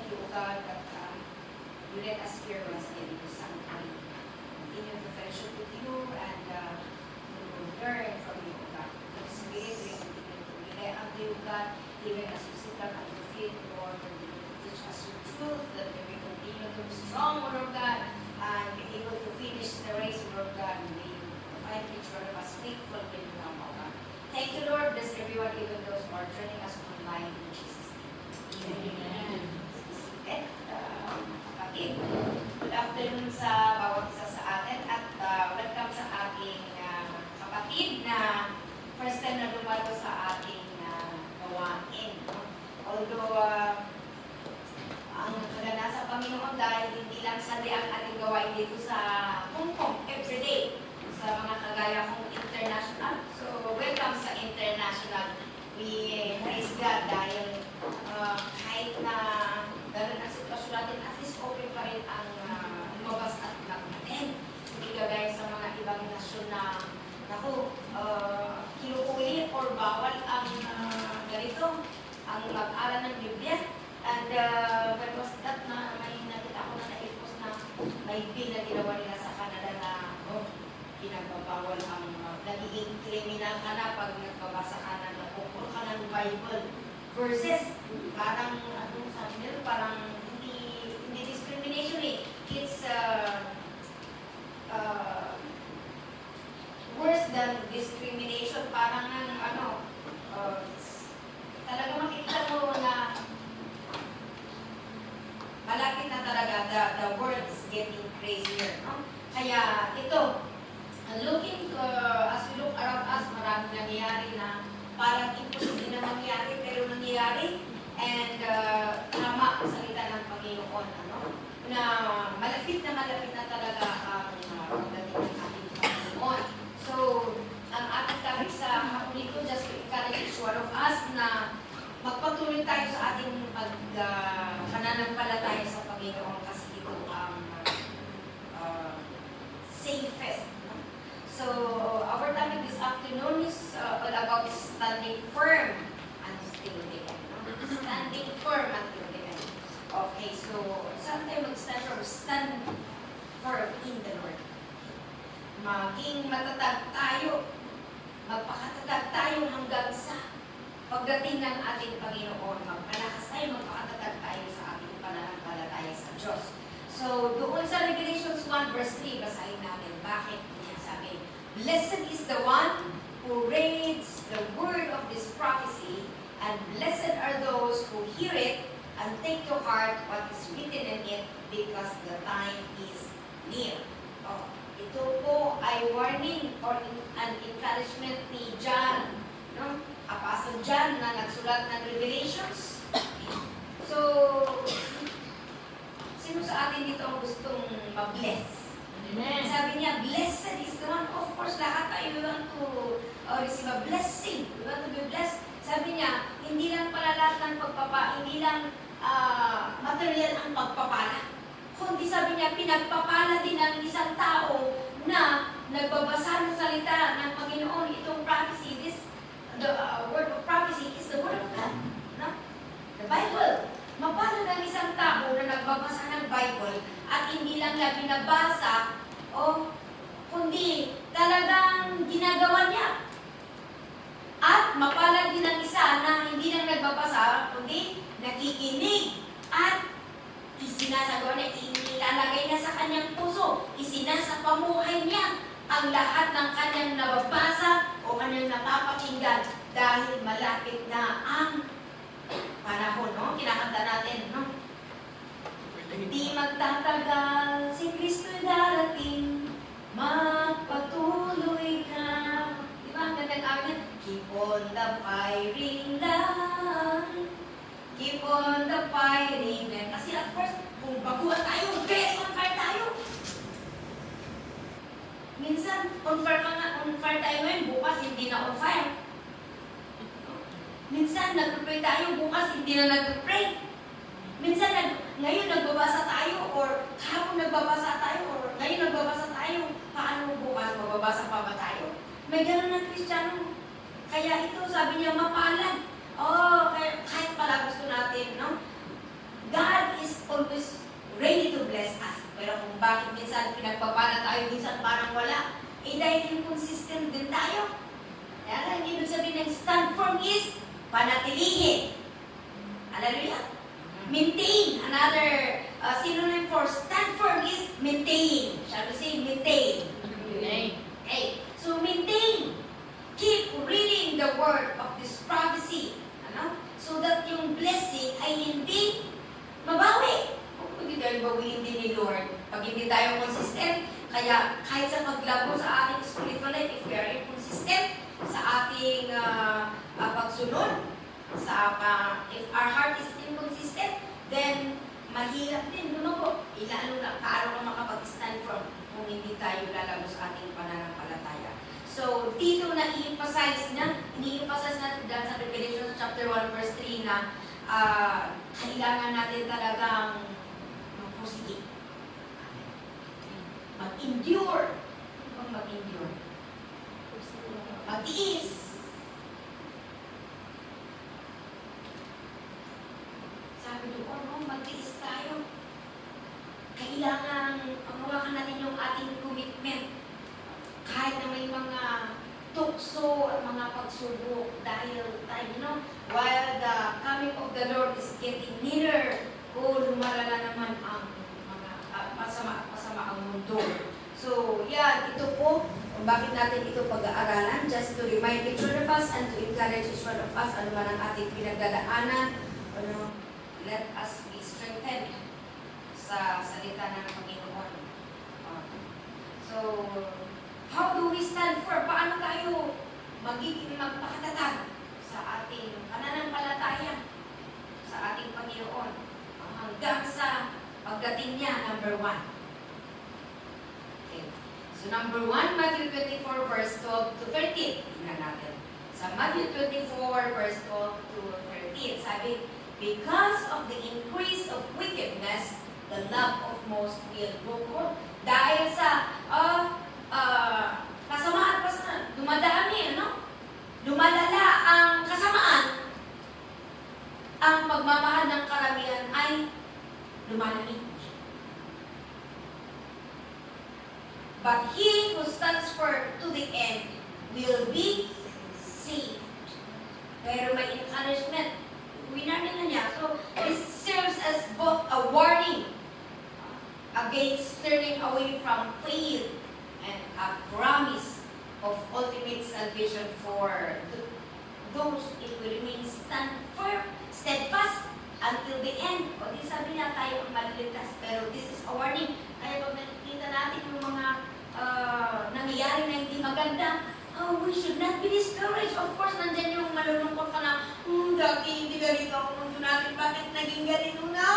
thank you, God, that you let us hear once again into sanctuary. Continue to fellowship with you and to learn from you, God. The Spirit will continue to rely on you, God, even as we sit down at your feet, Lord, and you teach us your truth, that we will continue to be strong, Lord God, and be able to finish the race, Lord God, and may you find each one of us faithful in you now, God. Thank you, Lord. Bless everyone, even those who are joining us online in Jesus' name. Amen. Kapatid, good afternoon sa bawat isa sa atin at welcome sa ating kapatid na first time na dumalo sa ating gawain. Although ang kagana sa Panginoon dahil hindi lang sali ang ating gawain dito sa Hong Kong everyday sa mga kagaya kong international. So welcome sa international. We praise God dahil kahit na dahil ang sitwasyon natin, at least open pa rin ang lumabas at natin. Hindi kagaya sa mga ibang nasyon na kinukuwi or bawal ang ganito, ang mag-aral ng Biblia. And when was that na may nakita ko na na-post na may bill na ginawa nila sa Canada na pinagbabawal ang nagiging criminal ka na pag nagbabasa ka na napupuro ka ng Bible versus parang anong sabi nila, parang hindi discrimination eh. It's worse than discrimination. Parang talaga makikita mo na malapit na talaga the world is getting crazier, no? Kaya ito, looking as we look around us, maraming nangyayari na parang imposible na mangyari pero nangyayari. And tama ang salita ng Panginoon, na malapit na talaga ang pagdating ng ating Panginoon. So, ang ating topic sa hapon ito, just to encourage each one of us na magpatuloy tayo sa ating pananampalataya sa Panginoon kasi ito ang safest. So, our topic this afternoon is all about standing firm until the end. Standing firm until the end. Okay, so sometimes stand firm in the Lord. Maging matatag tayo, magpakatatag tayo hanggang sa pagdating ng ating Panginoon. Magpalakas tayo, magpakatatag tayo sa ating pananampalataya sa Diyos. So, doon sa Revelations 1 verse 3, basahin natin. Bakit niya sabi? Blessed is the one who reads the word of this prophecy, and blessed are those who hear it and take to heart what is written in it, because the time is near. Oh, ito po ay warning or an encouragement ni John, no? Apostle John na nagsulat ng Revelations. So, sino sa atin dito ang gustong ma-bless? Amen. Sabi niya, blessed is the one. Of course, lahat tayo want to receive a blessing. We want to be blessed. Sabi niya, hindi lang pala lahat ng hindi lang material ang pagpapala. Kundi sabi niya, pinagpapala din ng isang tao na nagbabasa ng salita ng Panginoon. Itong prophecy, the word of prophecy is the word of God. No? The Bible. Mapalad ang isang tao na nagbabasa ng Bible at hindi lang niya binabasa kundi talagang ginagawa niya. At mapalad din ang isa na hindi lang nagbabasa kundi nakikinig at isinasagawa niya, ilalagay na sa kanyang puso, isinasapamuhay niya ang lahat ng kanyang nababasa o kanyang napapakinggan dahil malapit na ang panahon, no? Kinakanta natin, no? Hindi magtatagal, si Kristo'y darating, magpatuloy ka. Di ba? Ang gandang amin, keep on the firing line. Keep on the firing line. Kasi at first, kung baguhan tayo, very on fire tayo. Minsan, on fire tayo ngayon, bukas hindi na on fire. Minsan, nag-pray tayo, bukas hindi na nag-pray. Minsan, ngayon nagbabasa tayo, or kahapon nagbabasa tayo, or ngayon nagbabasa tayo, paano bukas magbabasa pa ba tayo? May gano'n ng Kristiyano. Kaya ito, sabi niya, mapalad. Kahit pala gusto natin, no? God bakit minsan pinagpapala tayo, minsan parang wala. Eh dahil inconsistent din tayo. Kaya lang, ibig sabihin ng stand firm is panatilihin. Hallelujah. Maintain. Another synonym for stand firm is maintain. Shall we say maintain? Okay. So maintain. Keep reading the word of this prophecy. Ano? So that yung blessing ay hindi mabawi. Kung hindi tayo bawiin din ni Lord, pag hindi tayo consistent, kaya kahit sa paglago sa ating spiritual life, if we are inconsistent sa ating pagsunod, if our heart is inconsistent, then mahirap din lumago. Ilalo na, paano ka makapag-stand from kung hindi tayo lalago sa ating pananampalataya. So, dito na i-emphasize na dahil sa Revelation chapter 1 verse 3 na kailangan natin talagang magpursige. Mag-endure. Ano mag-endure? Mag-tiis. Sabi doon, mag-tiis tayo. Kailangan panghawakan natin yung ating commitment. Kahit na may mga tukso at mga pagsubok dahil tayo, while the coming of the Lord is getting nearer, lumalala naman ang mga pasama ang mundo. So, yan, ito po, kung bakit natin ito pag-aaralan, just to remind each one of us and to encourage each one of us, ano man ang ating pinagdadaanan, let us be strengthened sa salita ng Panginoon. So, how do we stand for? Paano tayo magiging magpakatatag sa ating pananampalataya sa ating Panginoon hanggang sa pagdating niya, number 1. Okay. So number 1, Matthew 24 verse 12 to 13. Tingnan natin. Sa Matthew 24 verse 12 to 13, sabi, because of the increase of wickedness, the love of most will grow cold. Dahil sa kasamaan pa sa dumadami, lumalala ang kasamaan, ang pagmamahal ng karamihan ay lumalamig. But he who stands firm to the end will be saved. Pero may encouragement. Winarnin na niya. So, this serves as both a warning against turning away from faith and a promise of ultimate salvation for those if we remain steadfast until the end. O di sabi niya tayo ang maliligtas, pero this is a warning. Kaya pag nakikita natin yung mga nangyayari na hindi maganda, we should not be discouraged. Of course, nandyan yung malulungkot ka na, dati hindi ganito ang mundo natin, bakit naging ganito na?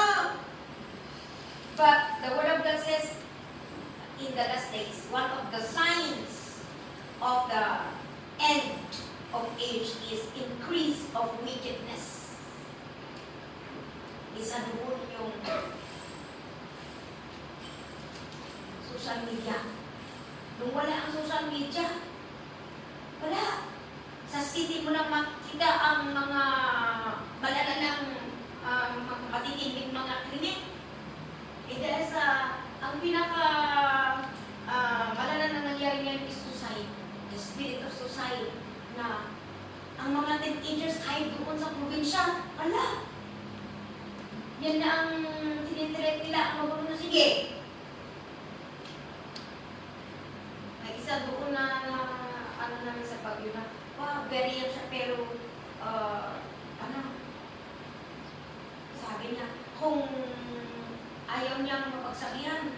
But the Word of God says, in the last days, one of the signs of the end of age is increase of wickedness. Isa doon yung social media. Nung wala ang social media, wala. Sa city mo lang makita ang mga malalalang matitinding mga krimen. Dahil sa ang pinaka malala na nangyari ngayon is suicide. The spirit of suicide na ang mga teenagers kahit doon sa probinsya, wala. Yan na ang tinitirect nila, ang magulo na sige. May isa doon na ano namin sa Baguio na, very yan siya, pero sabi niya, kung ayaw niyang mapagsabihan,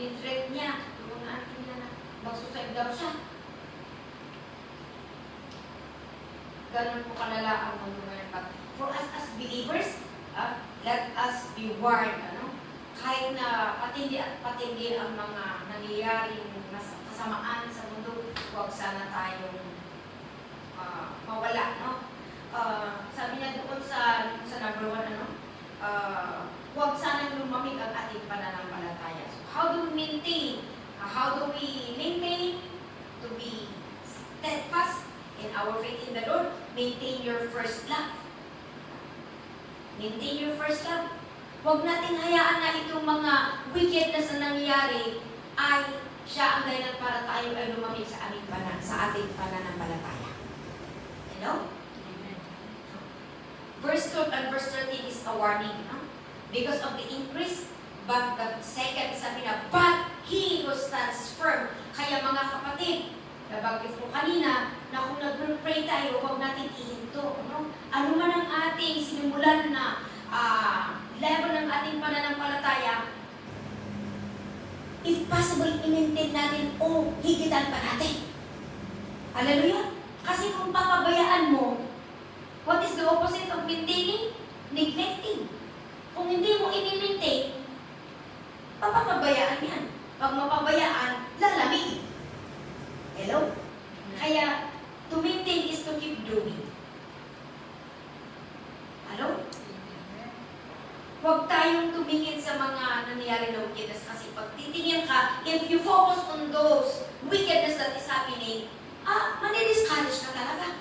in-threat niya, yung mga auntie niya na mag-suicide daw siya. Ganun po kalala ang mundo ngayon. But for us as believers, let us be warned, kahit na patindi at patindi ang mga nangyayaring kasamaan sa mundo, huwag sana tayong mawala, sabi niya doon sa number 1, huwag sanang lumamig ang ating pananampalataya. So, how do we maintain to be steadfast in our faith in the Lord? Maintain your first love. Maintain your first love. Huwag natin hayaan na itong mga wickedness na nangyayari ay siya ang dahilan para tayo ay lumamig sa ating pananampalataya. Hello? Verse 12 and verse 13 is a warning. No? Because of the increase, but the second, sabi na, but he who stands firm. Kaya mga kapatid, nabanggit ko kanina, na kung nag-pray tayo, huwag natin ihinto. No? Ano man ang ating sinimulan na level ng ating pananampalataya, if possible, i-maintain natin o higitan pa natin. Hallelujah? Kasi kung papabayaan mo, what is the opposite of maintaining? Neglecting. Kung hindi mo i-maintain, papabayaan yan. Pag mapabayaan, lalamig. Hello? Kaya, to maintain is to keep doing. Hello? Huwag tayong tumingin sa mga nangyayari na wickedness kasi pag titingin ka, if you focus on those wickedness that is happening, manidiscourage ka talaga.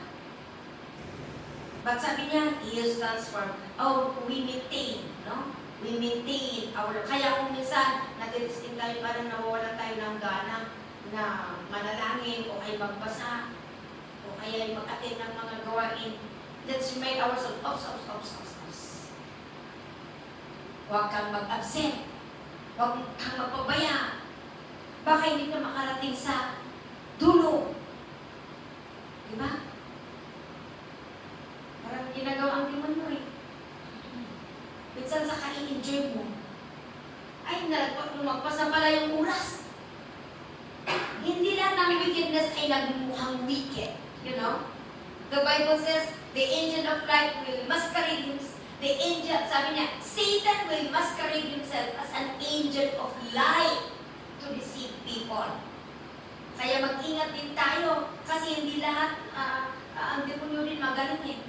But sabi niya, he stands firm. We maintain, no? We maintain our... Kaya kung minsan, natitisting tayo, parang nawawalan tayo ng gana na manalangin o ay magbasa o kaya ay mag-attend ng mga gawain. Let's remind ourselves, ops. Huwag kang mag-absent. Huwag kang magpabaya. Baka hindi ka makarating sa dulo. Diba? Parang ginagawa ang demonyo eh. Minsan sa ka-enjoy mo, ay lumagpas na pala yung oras. Hindi lang ng wickedness ay nagmukhang wicked. You know? The Bible says, the angel of light will masquerade himself. The angel, sabi niya, Satan will masquerade himself as an angel of light to deceive people. Kaya mag-ingat din tayo kasi hindi lahat ang demonyo din magaling eh.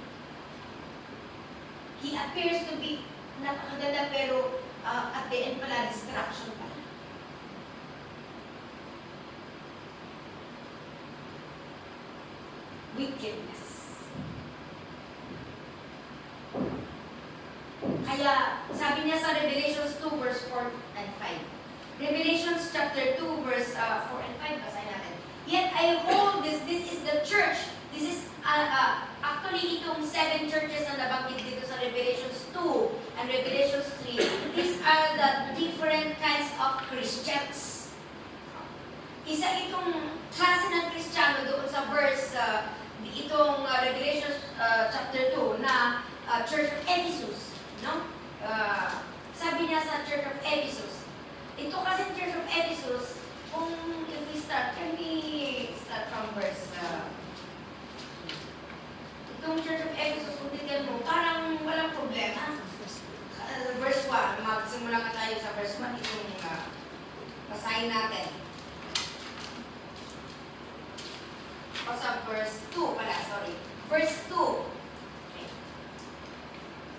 He appears to be napakaganda pero at the end pala, distraction pala. Wickedness. Kaya, sabi niya sa Revelations 2 verse 4 and 5. Revelations chapter 2 verse 4 and 5, basahin natin. Yet I hold this is the church. This is actually itong 7 churches na nabanggit dito sa Revelations 2 and Revelations 3. These are the different kinds of Christians. Isa itong klase ng Kristiyano doon sa verse, itong Revelations chapter 2 na Church of Ephesus. No? Sabi niya sa Church of Ephesus. Ito kasi Church of Ephesus, kung if we start, can we start from verse itong Church of Ephesus, kung tignan mo, parang walang problema. Verse 1, magsimula ka tayo sa verse 1, itong basahin natin. O sa verse 2 pala, sorry. Verse 2. Okay.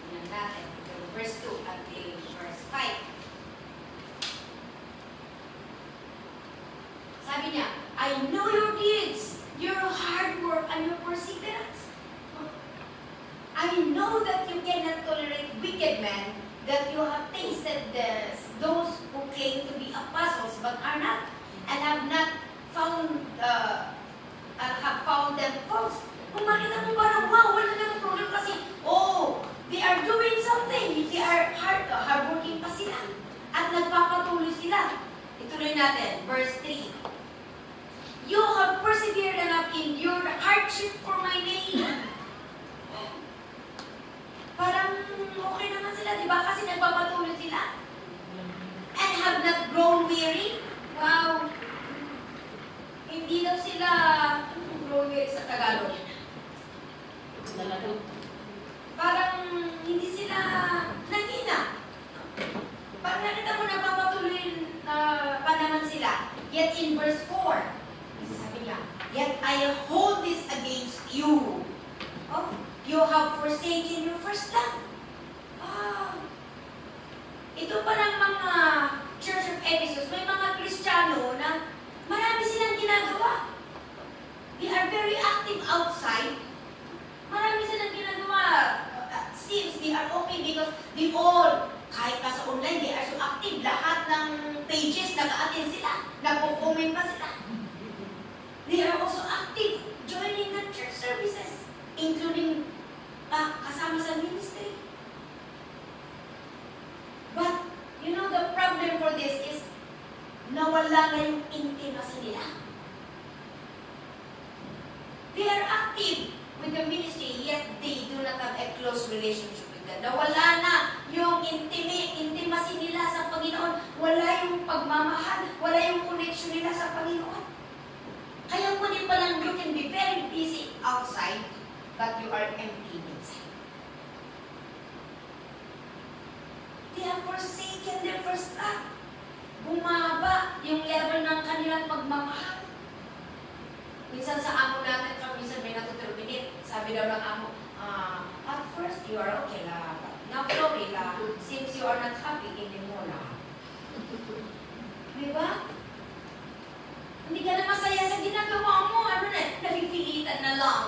Tignan natin. Verse 2 until verse 5. Sabi niya, I know your deeds, your hard work, and your perseverance. I know that you cannot tolerate wicked men, that you have tasted those who claim to be apostles but are not, and have not found them false. Kung makita mo parang, wow, wala namang problem kasi, they are doing something. They are hardworking pa sila. At nagpapatuloy sila. Ituloy natin, verse 3. You have persevered and have endured hardship for my name. Parang okay naman sila, di ba? Kasi nagpapatuloy sila. And have not grown weary. Wow. Hindi daw sila grown weary sa Tagalog. Parang hindi sila nanghina. Parang nakita mo nagpapatuloy pa naman sila. Yet in verse 4, sabi niya, yet I hold this against you. You have forsaken your first love. Ito parang mga Church of Ephesus, may mga Kristiyano na marami silang ginagawa. They are very active outside. Marami silang ginagawa. Seems they are okay because they all, kahit naka-attend sila, nagpo-comment pa sila. They are also active, joining the church services, including kasama sa ministry. But, you know, the problem for this is, nawala na yung intimacy nila. They are active with the ministry, yet they do not have a close relationship with God. Nawala na yung intimacy nila sa Panginoon. Wala yung pagmamahal, wala yung connection nila sa Panginoon. Kaya muli pa lang, you can be very busy outside, but you are empty inside. They have forsaken their first love. Bumaba yung level ng kanilang pagmamahal. Minsan sa amo natin, minsan may natuturbinit. Sabi daw ng amo, at first you are okay la. Now sorry la, since you are not happy anymore la. Diba? Hindi ka na masaya sa ginagawa mo. Ano na, napipilitan na lang.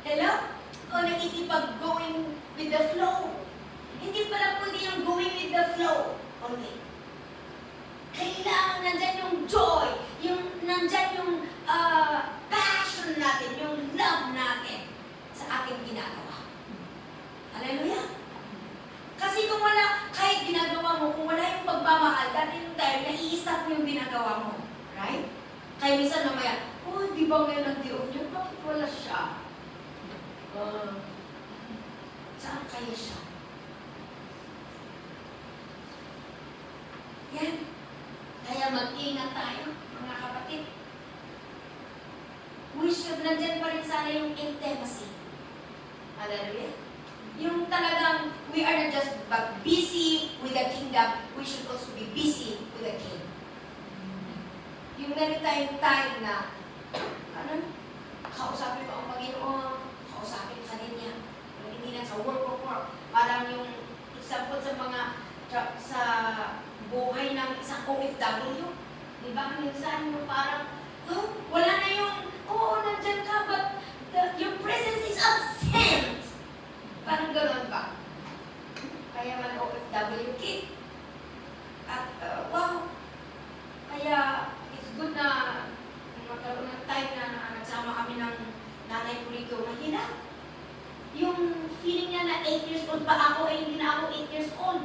Hello? O nakikipag-going with the flow. Hindi pala pwede yung going with the flow. Okay. Kailangan nandyan yung joy, nandyan yung passion natin, yung love natin sa ating ginagawa. Hallelujah! Kasi kung wala, kahit ginagawa mo, kung wala yung pagmamahal, dati yung time, nai-stop mo yung ginagawa mo. Right? Kaya minsan mamaya, di ba ngayon ang day off niyo? Bakit wala siya? Saan kaya siya? Yan. Kaya mag-ingat tayo, mga kapatid. We should, nandyan pa rin sana yung intimacy. Hallelujah. Yung talagang, we are not just but busy with the kingdom, we should also be busy with the king. Yung meron tayong time na, kausapin ko ang Panginoon, kausapin ka rin niya. Hindi lang sa work. Parang yung example sa mga, sa buhay ng isang OFW. Di ba? Minsan yung parang, wala na yung, nandyan ka, but your presence is absent. Parang gano'n ba? Kaya man OFW kid. At, wow. Kaya, it's good na magkaroon ng time na nagsama kami ng nanay ko rito. Mahina. Yung feeling niya na 8 years old pa ako, hindi na ako 8 years old.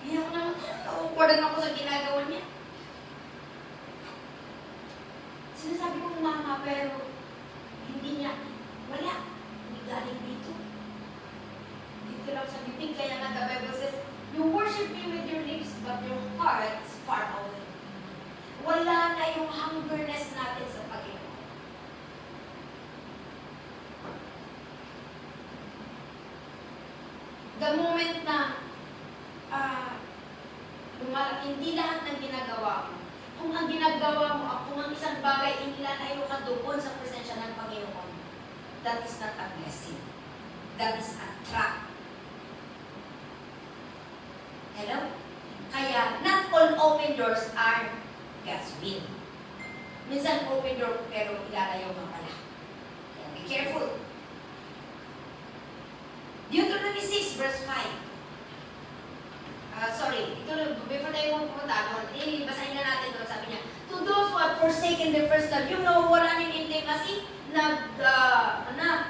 Kaya ako naman, nakukuwalan ako sa ginagawa niya. Sinasabi kong mama, pero hindi niya, wala. Hindi galing dito. Dito lang sa bibig, kaya nga the Bible says, you worship me with your lips, but your heart is far away. Wala na yung hungerness natin sa Panginoon. The moment na hindi lahat ng ginagawa mo, kung ang ginagawa mo, kung ang isang bagay, inilalayo ka doon sa presensya ng Panginoon, that is not a blessing. That is a trap. Hello? Kaya, not all open doors are God's will. Minsan open door, pero ilalayo ka pala. Kaya be careful. Deuteronomy 6 verse 5. Before tayo pumunta doon, basahin na natin doon, sabi niya, to those who have forsaken their first love, yung nawawala ng intimacy,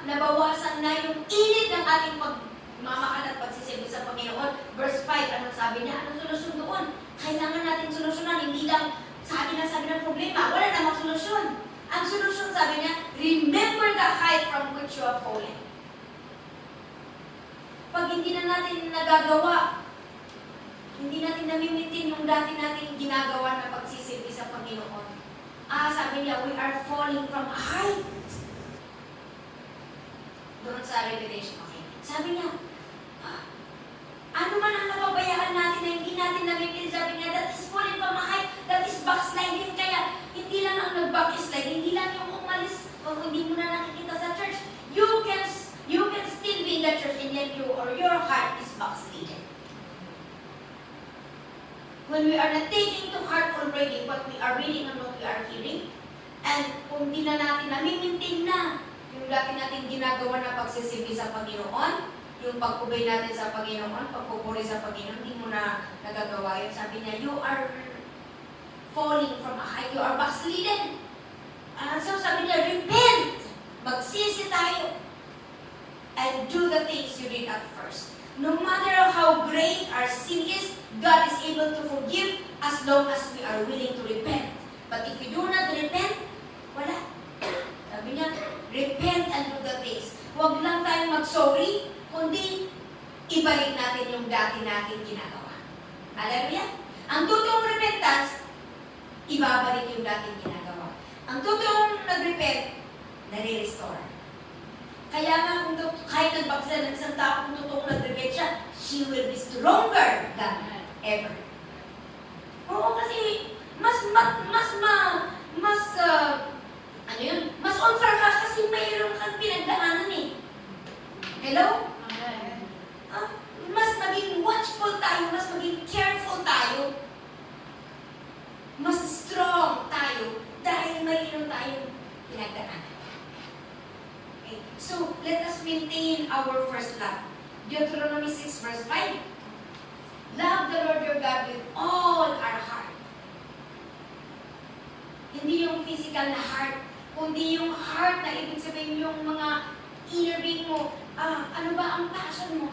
nabawasan na yung init ng ating pagmamahal at pagsisilbi sa Panginoon. Verse 5, anong sabi niya? Anong solusyon doon? Kailangan natin solusyonan, hindi lang sabi ng problema, wala namang solusyon. Ang solusyon, sabi niya, remember the height from which you have fallen. Pag hindi na natin nagagawa, hindi natin namimitin yung dati natin ginagawa na pagsisilbi sa Panginoon. Sabi niya, we are falling from a height. Doon sa Revelation, okay. Sabi niya, ano man ang napabayaan natin na hindi natin namimitin, sabi niya, that is falling from a height, that is backsliding. Kaya, hindi lang ang nag-backslide, hindi lang yung umalis, o hindi mo na nakikita sa church. You can still be in the church and yet your heart is backsliding. When we are not taking to heart already what we are reading and what we are hearing, and kung di na natin nami-maintain na yung dati natin ginagawa na pagsisilbi sa Panginoon, yung pagkubay natin sa Pagpupuri sa Panginoon, hindi mo na nagagawa yun. Sabi niya, falling from a height. You are backslidden. So sabi niya, repent. Magsisi tayo. And do the things you did at first. No matter how great our sin is, God is able to forgive as long as we are willing to repent. But if we do not repent, wala. Sabi niya, repent and do the things. Huwag lang tayong mag-sorry, kundi ibalik natin yung dati natin ginagawa. Hallelujah? Ang totoong repentance, ibabalik yung dating ginagawa. Ang totoong nag-repent, nare-restore. Kaya nga, kung kahit nagbaksa ng isang tao, kung totoong nag-repent siya, she will be stronger than ever. Oo, kasi mas unfair ka kasi mayroon kang pinagdaanan eh. Hello? Mas maging watchful tayo, mas maging careful tayo, mas strong tayo dahil mayroon tayong pinagdaanan. Okay. So, let us maintain our first love. Deuteronomy 6 verse 5. Love the Lord your God with all our heart. Hindi yung physical na heart, kundi yung heart na ibig sabihin yung mga inner being mo. Ano ba ang passion mo?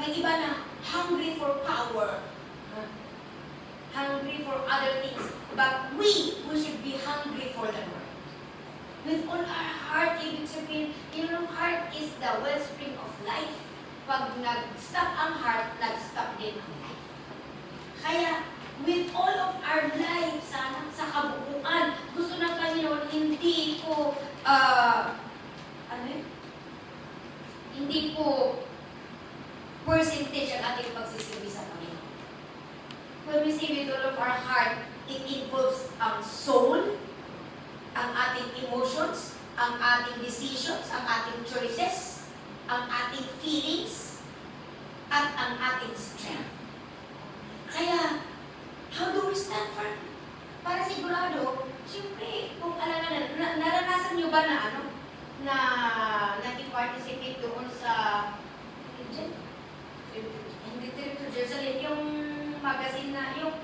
May iba na hungry for power, hungry for other things. But we should be hungry for the Lord. With all our heart, ibig sabihin, yung heart is the wellspring of life. Pag nag-stop ang heart, nag-stop din ang life. Kaya, with all of our life, sana sa kabuuan, gusto ng Panginoon, hindi po, hindi po percentage ang ating pagsisirbi sa Panginoon. When we say with all of our heart, it involves ang soul, ang ating emotions, ang ating decisions, ang ating choices, ang ating feelings, at ang ating strength. Kaya, how do we stand firm? Para sigurado, siyempre, kung alam na, naranasan nyo ba na na nag-participate doon sa hindi Trip to Jerusalem, yung magazine na, yung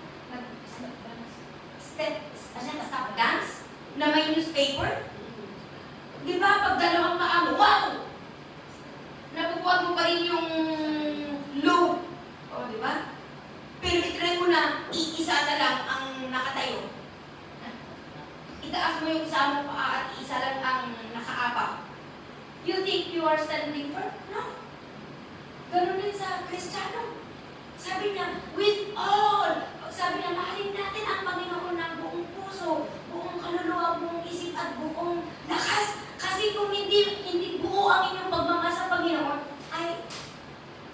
stop dance, na may newspaper? Di ba, pag dalawang paa mo, wow! Napupuan mo pa rin yung low. O, di ba? Pero itry mo na, iisa na lang ang nakatayo. Itaas mo yung isa mo paa at isa lang ang nakaapak. You think you are standing firm? No. Ganun din sa Kristiyano. Sabi niya, with all, sabi niya, mahalin natin ang Panginoon ng buong puso, buong kaluluwa, buong isip at buong lakas. Kasi kung hindi buo ang inyong pagmamahal sa Panginoon, ay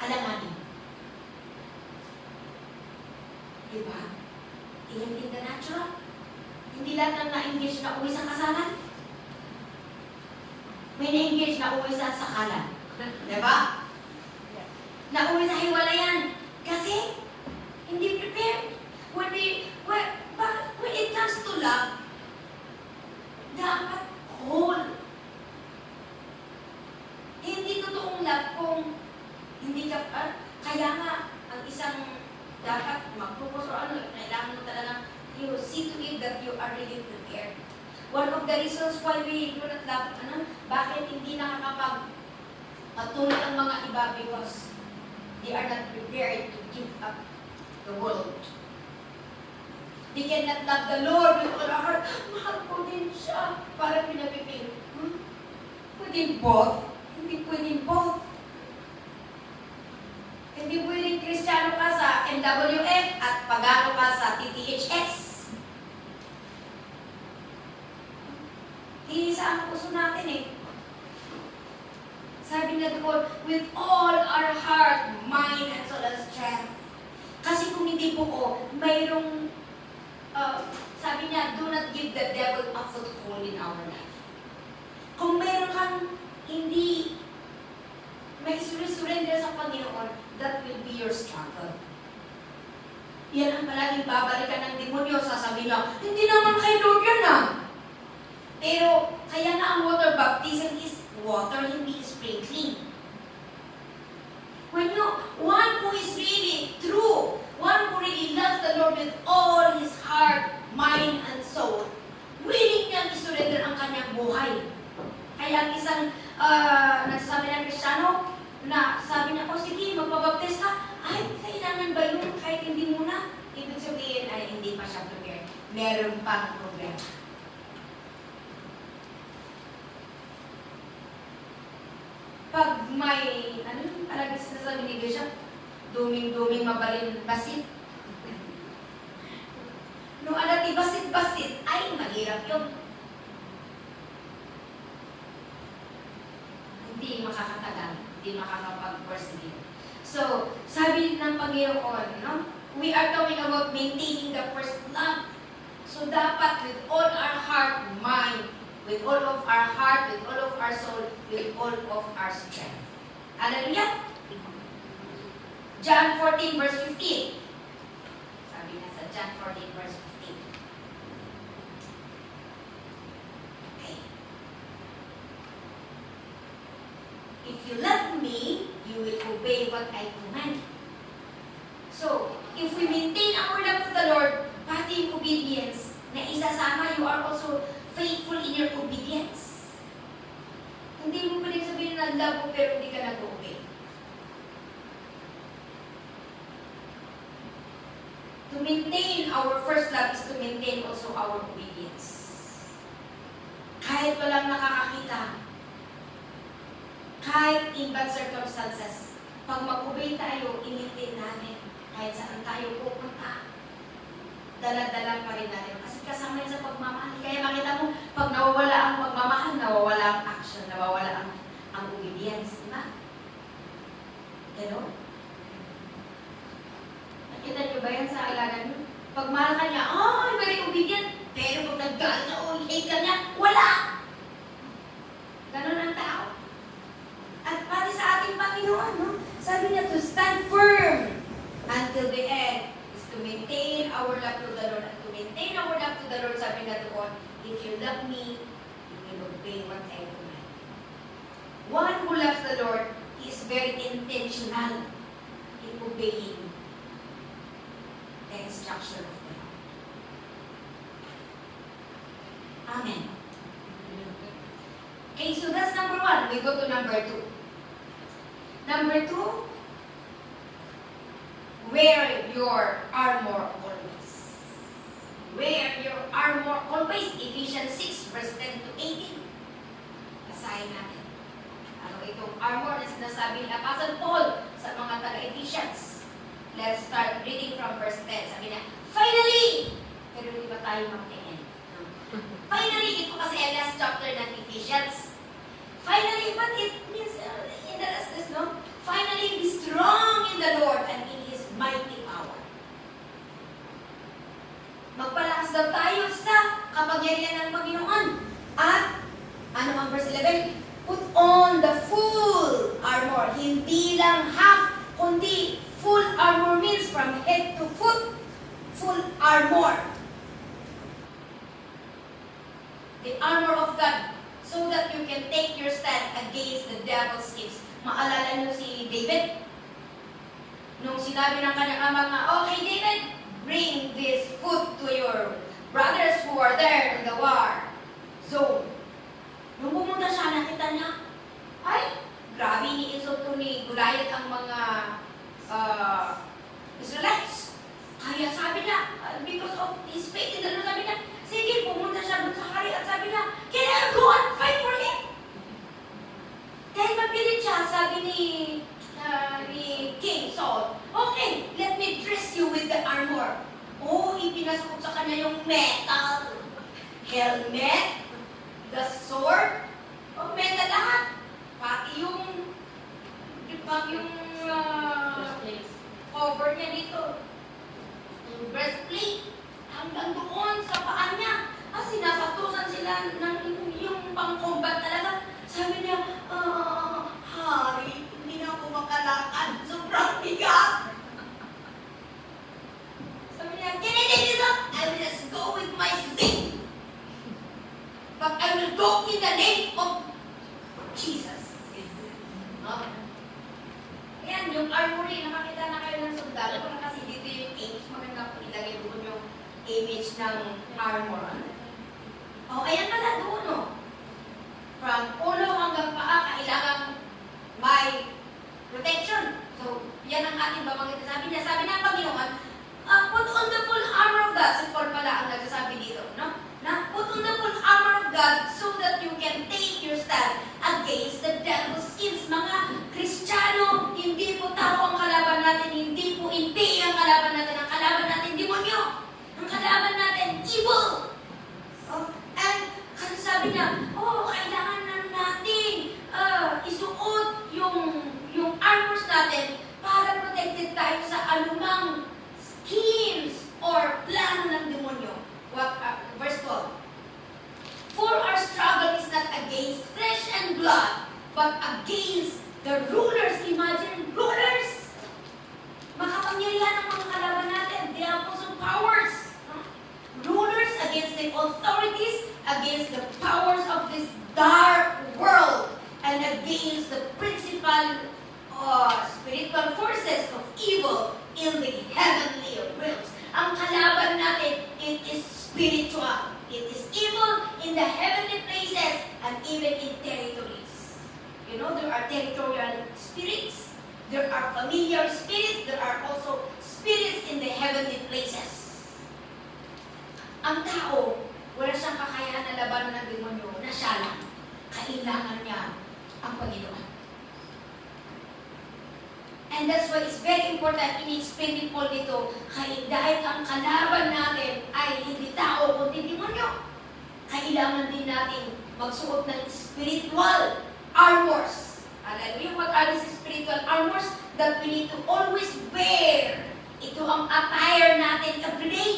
alanganin. Diba? Tingin in the natural. Hindi lahat ng na-engage na uwi sa kasalan. May na-engage na uwi sa sakalan. Diba? Na-uwi sa hiwalayan. Kasi, hindi prepared. When it comes to love, dapat whole. Hindi totoong love kung hindi ka, kaya nga, ang isang dapat mag-propose o kailangan mo talagang you see to it that you are really prepared. One of the reasons why we do not love, bakit hindi nakakapag-patuloy ang mga iba because they are not prepared to give up the world. They cannot love the Lord with all our heart. Mahal ko din siya. Para pinapipil. Pwede both. Hindi pwede both. Hindi pwedeng Kristiyano ka sa MWF at pagano ka sa TTHS. Iisa ang puso natin eh. Sabi nga doon, with all our heart, mind, and soul and strength. Kasi kung hindi po ko, mayroong, sabi niya, do not give the devil a foothold in our life. Kung mayroon kang hindi may surrender sa Panginoon, that will be your struggle. Yan ang palaging babalikan ng demonyo, sasabihin niya, hindi naman kay Lord yan ah. Pero, kaya nga ang water baptism is water, hindi sprinkling. When one who is really true one who really loves the Lord with all his heart, mind, and soul, willing niyang isurrender ang kanyang buhay. Kaya ang isang nagsasabi ng Kristiyano, na sabi niya, sige, magpabaptize ka. Ay, kailangan ba yun kahit hindi muna? Ibig sabihin ay hindi pa siya prepared. Meron pang problema. Pag may, ano yung talaga sinasabi ni Bishop? Duming-duming mabalin basit. Nung alat basit-basit, ay mahirap yun. Hindi makakatagal, hindi makakapag-persevere. So, sabi ng Panginoon, no? We are talking about maintaining the first love. So, dapat with all our heart, mind, with all of our heart, with all of our soul, with all of our strength. Hallelujah! John 14 verse 15. Sabi na sa John 14 verse 15. Okay. If you love me, you will obey what I command. So, if we maintain our love to the Lord, pati yung obedience na isasama, you are also faithful in your obedience. Hindi mo pwedeng sabihin na love mo pero hindi ka nag-obey. To maintain our first love is to maintain also our obedience. Kahit walang nakakakita, kahit in bad circumstances, pag mag-obey tayo, i-maintain natin kahit saan tayo pupunta. Dala-dala pa rin natin. Kasi kasama yun sa pagmamahal. Kaya makita mo, pag nawawala ang pagmamahal, nawawala ang action, nawawala ang obedience. Diba? Gano'n? Nakita niyo ba yan sa alaga niyo? Pag mahal ka niya, very obedient. Pero pag nag-galit na o hate ka niya, wala! Gano'n ang tao. At pati sa ating Panginoon, no? Sabi niya to stand firm until the end. To maintain our love to the Lord. And to maintain our love to the Lord, sabi nga doon, if you love me, you will obey what I command. One who loves the Lord is very intentional in obeying the instruction of the Lord. Amen. Okay, so that's number one. We go to number two. Number two, wear your armor always. Wear your armor always. Ephesians 6 verse 10 to 18. Basahin natin. Ano itong armor na sinasabi ni Apostle Paul sa mga taga-Ephesians. Let's start reading from verse 10. Sabi niya, finally! Pero di ba tayo magtingin? Finally, ito kasi ang last chapter ng Ephesians. Finally, but it means in the last, no? Finally, be strong in the Lord and in His mighty power. Magpalakas daw tayo sa kapangyarihan ng Panginoon. At, ano ang verse 11? Put on the full armor. Hindi lang half, kundi full armor means from head to foot. Full armor. The armor of God. So that you can take your stand against the devil's schemes. Maalala niyo si David? Nung sinabi ng kanyang ama nga, okay David, bring this food to your brothers who are there in the war zone. Nung pumunta siya, nakita niya, ay, grabe iniinsulto ni Goliath ang mga Israelites. Kaya sabi niya, because of his faith in the Lord, sabi niya, sige, pumunta siya dun sa hari at sabi niya, can I go and fight for him? Dahil mapilit siya, sabi ni King Saul, okay, let me dress you with the armor. Oh, ipinasok sa kanya yung metal helmet, the sword, metal lahat. Pati yung cover niya dito, yung breastplate, hanggang doon package ng armor. O, ayan pala doon, no? From ulo hanggang paa, kailangan may protection. So, yan ang ating babanggit. Sabi ng Panginoon, put on the full armor of God. Si Paul pala ang nagsasabi dito, no? Na put on the full armor of God so that you can take your stand against the devil's schemes. Mga Kristiyano, hindi po tao ang kalaban natin, hindi po hindi ang kalaban natin. Ang kalaban natin, demonyo. Ang kalaban natin, evil. Oh, and kasi sabi niya, kailangan na natin isuot yung armors natin para protected tayo sa anumang schemes or plano ng demonyo. Verse 12. For our struggle is not against flesh and blood, but against the rulers. Imagine, rulers! Makapangyarihan ang mga kalaban natin. They have also powers. Rulers against the authorities, against the powers of this dark world, and against the principal spiritual forces of evil in the heavenly realms. Ang kalaban natin, it is spiritual. It is evil in the heavenly places and even in territories. You know, there are territorial spirits, there are familiar spirits, there are also spirits in the heavenly places. Ang tao, wala siyang kakayahan na labanan ng demonyo na siya lang. Kailangan niya ang Panginoon. And that's why it's very important in-explain ni Paul dito, dahil ang kalaban natin ay hindi tao, kundi demonyo. Kailangan din natin magsuot ng spiritual armors. Hallelujah. What are these spiritual armors that we need to always wear? Ito ang attire natin every day.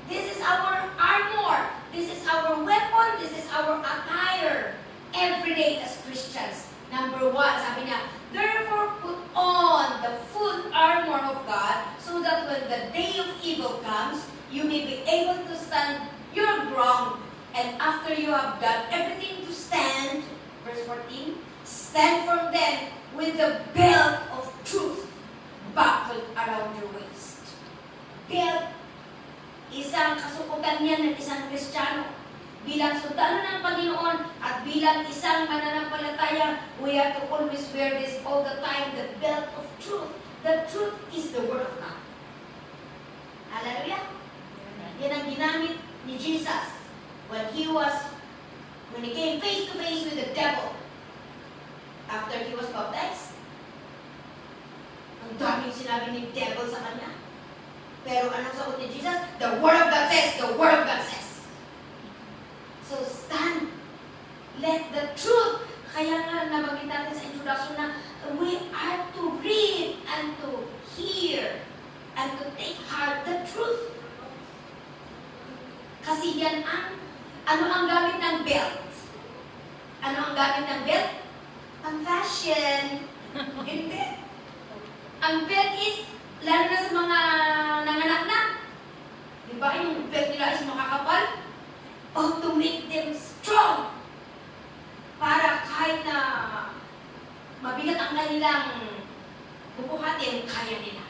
This is our armor. This is our weapon. This is our attire every day as Christians. Number 1, sabi niya, therefore put on the full armor of God so that when the day of evil comes, you may be able to stand your ground. And after you have done everything to stand, verse 14, stand firm then with the belt of truth buckled around your waist. Belt, isang kasukutan niya ng isang Kristiyano. Bilang sundalo ng Panginoon at bilang isang mananampalataya, we have to always wear this all the time, the belt of truth. The truth is the Word of God. Hallelujah! Yan ang ginamit ni Jesus when he came face to face with the devil after he was baptized. Ang daming sinabi ni devil sa kanya. Pero anong sagot ni Jesus? The Word of God says, the Word of God says. So stand. Let the truth. Kaya nga nabanggit natin sa introduction na we are to read and to hear and to take heart the truth. Kasi yan ano ang gamit ng belt? Ano ang gamit ng belt? Ang fashion. Hindi. Ang belt is, lalo na sa mga nanganak na. Di ba yung belt nila is makakapal? Or to make them strong. Para kahit na mabigat ang kanilang bubuhatin, kaya nila.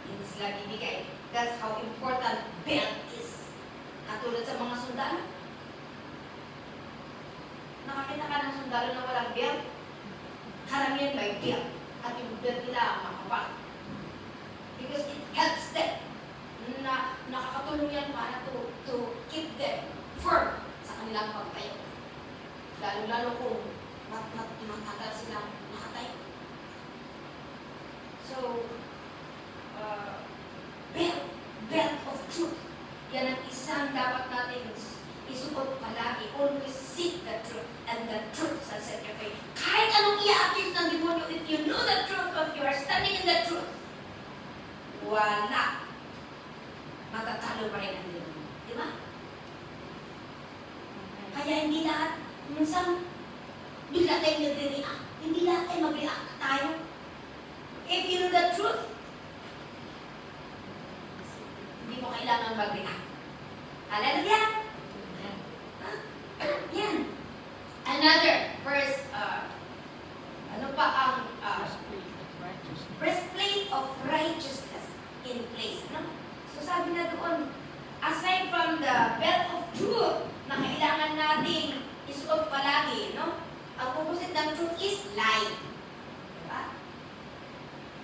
Hindi sila bibigay. That's how important belt is. Katulad sa mga sundalo. Nakakita ka ng sundalo na walang belt? Karamihan may belt. At yung belt nila makapal. Because it helps them. Nakakatulong yan para to keep them firm sa kanilang pagtayo. Lalo-lalo kung matagal silang nakatayo. So, belt of truth. Yan ang isang dapat natin isuot palagi. Always seek the truth, and the truth shall set you free. Kahit anong i-accuse ng demonyo, if you know the truth, if you are standing in the truth, wala. Matatalo pa rin ang demonyo. Di ba? Kaya hindi lahat, minsan, bigla tayo nag-react. Hindi lahat ay mag-react tayo. If you know the truth, hindi mo kailangan mag-react. Hallelujah! Yan. Another verse, ano pa ang breastplate of righteousness in place. No? So sabi na doon, aside from the belt of truth na kailangan nating isuot palagi, no? Ang opposite ng truth is lie. Diba?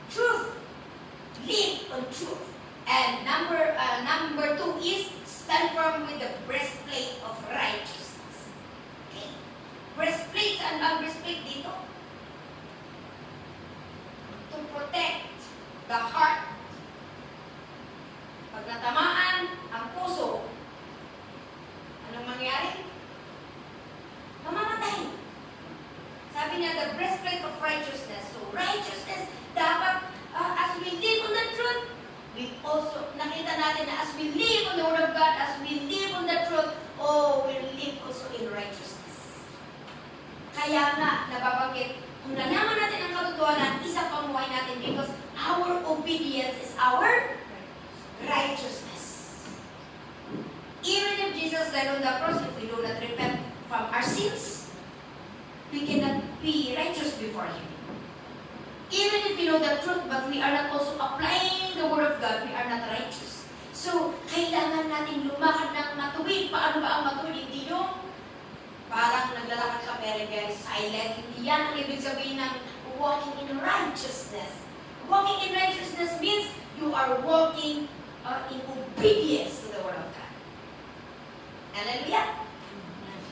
Truth. Live on truth. And number 2 is stand firm with the breastplate of righteousness. Okay? Breastplate, saan ba ang breastplate dito? To protect the heart. Pag natamaan ang puso, anong mangyari? Mamamatay. Sabi niya, the breastplate of righteousness. So, righteousness, dapat, as we live on the truth, we also, nakita natin na as we live on the Word of God, as we live on the truth, we'll live also in righteousness. Kaya nga, nababanggit, kung nalaman natin ang katotohanan, isa pamuhay natin because our obedience is our righteousness. Even if Jesus died on the cross, if we do not repent from our sins, we cannot be righteous before Him. Even if we know the truth, but we are not also applying the Word of God, we are not righteous. So, kailangan natin lumakad ng matuwid. Paano ba ang matuwid? Hindi yung parang naglalakad ka very silent. Hindi yan ang ibig sabihin ng walking in righteousness. Walking in righteousness means you are walking in obedience to the Word of God. Hallelujah?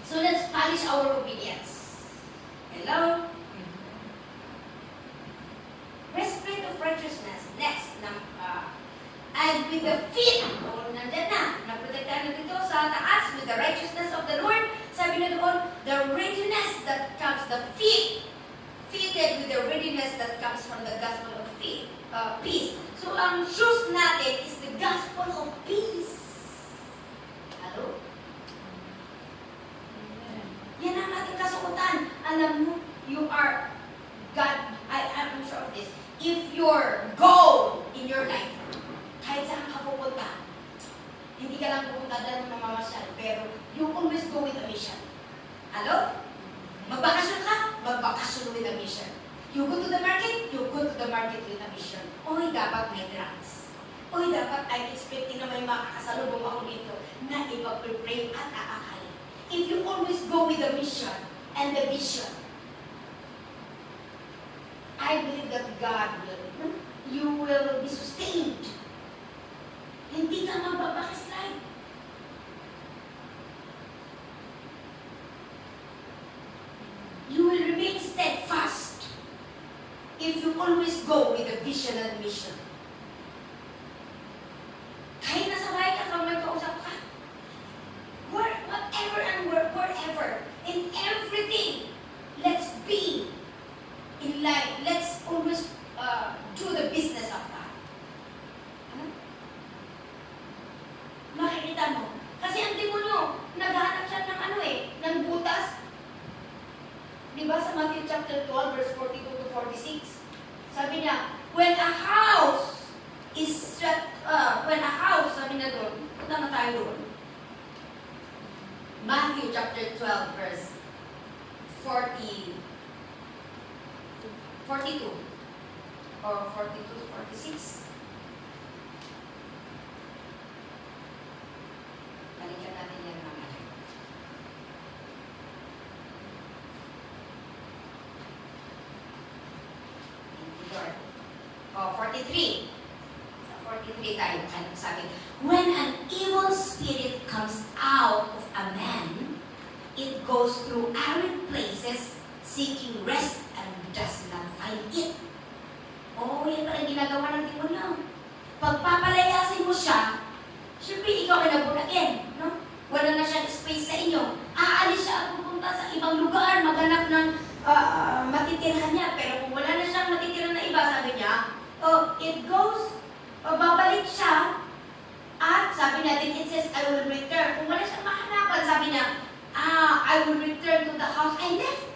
So let's polish our obedience. Hello? Breastplate of righteousness. Next. And with the feet, nandyan na, naprotektahan na dito sa taas, with the righteousness of the Lord, sabi na doon, the readiness that comes, the feet, fitted with the readiness that comes from the gospel of peace. So, ang shoes natin is the gospel of peace. Hello? Yan ang ating kasuotan. Alam mo, you are God. I'm sure of this. If your goal in your life, kahit saan ka pupunta, hindi ka lang pupunta dahil mamamasyal, pero you always go with a mission. Hello? Magbakasyon ka? Magbakasyon with a mission. You go to the market? You go to the market with a mission. Oy, dapat may drugs. Oy, dapat I'm expecting na may makakasalubong ako dito na ipag-pray at aakalin. If you always go with the mission and the vision, I believe that God you will be sustained. Hindi ka magbabackslide. You will remain steadfast if you always go with a vision and mission. Kahit nasa bahay ka, kung may kausap ka, whatever and wherever, in everything, let's be in line. Let's always do the business of God. Makikita mo. Kasi ang demonyo, naghahanap siya ng butas. Diba sa Matthew chapter 12, verse 42 to 46? Sabi niya, when a house is sabi na doon, punta na tayo doon. Matthew chapter 12, verse 42 or 42 to 46. Balikan natin yan mamaya. Lord. 43. Sa 43 tayo. Ano sabi? When an evil spirit comes out of a man, it goes through arid places seeking rest and does not find it. Yan pala ginagawa ng demonyo. Pagpapalayasin mo siya, siyempre ikaw ay nabulakin, no? Wala na siyang space sa inyo. Aalis siya at pupunta sa ibang lugar, maghanap ng matitirhan niya. Pero kung wala na siyang matitirhan na iba, sabi niya, it goes, babalik siya, at sabi natin, it says, I will return. Kung wala siyang mahanapan, sabi niya, I will return to the house I left.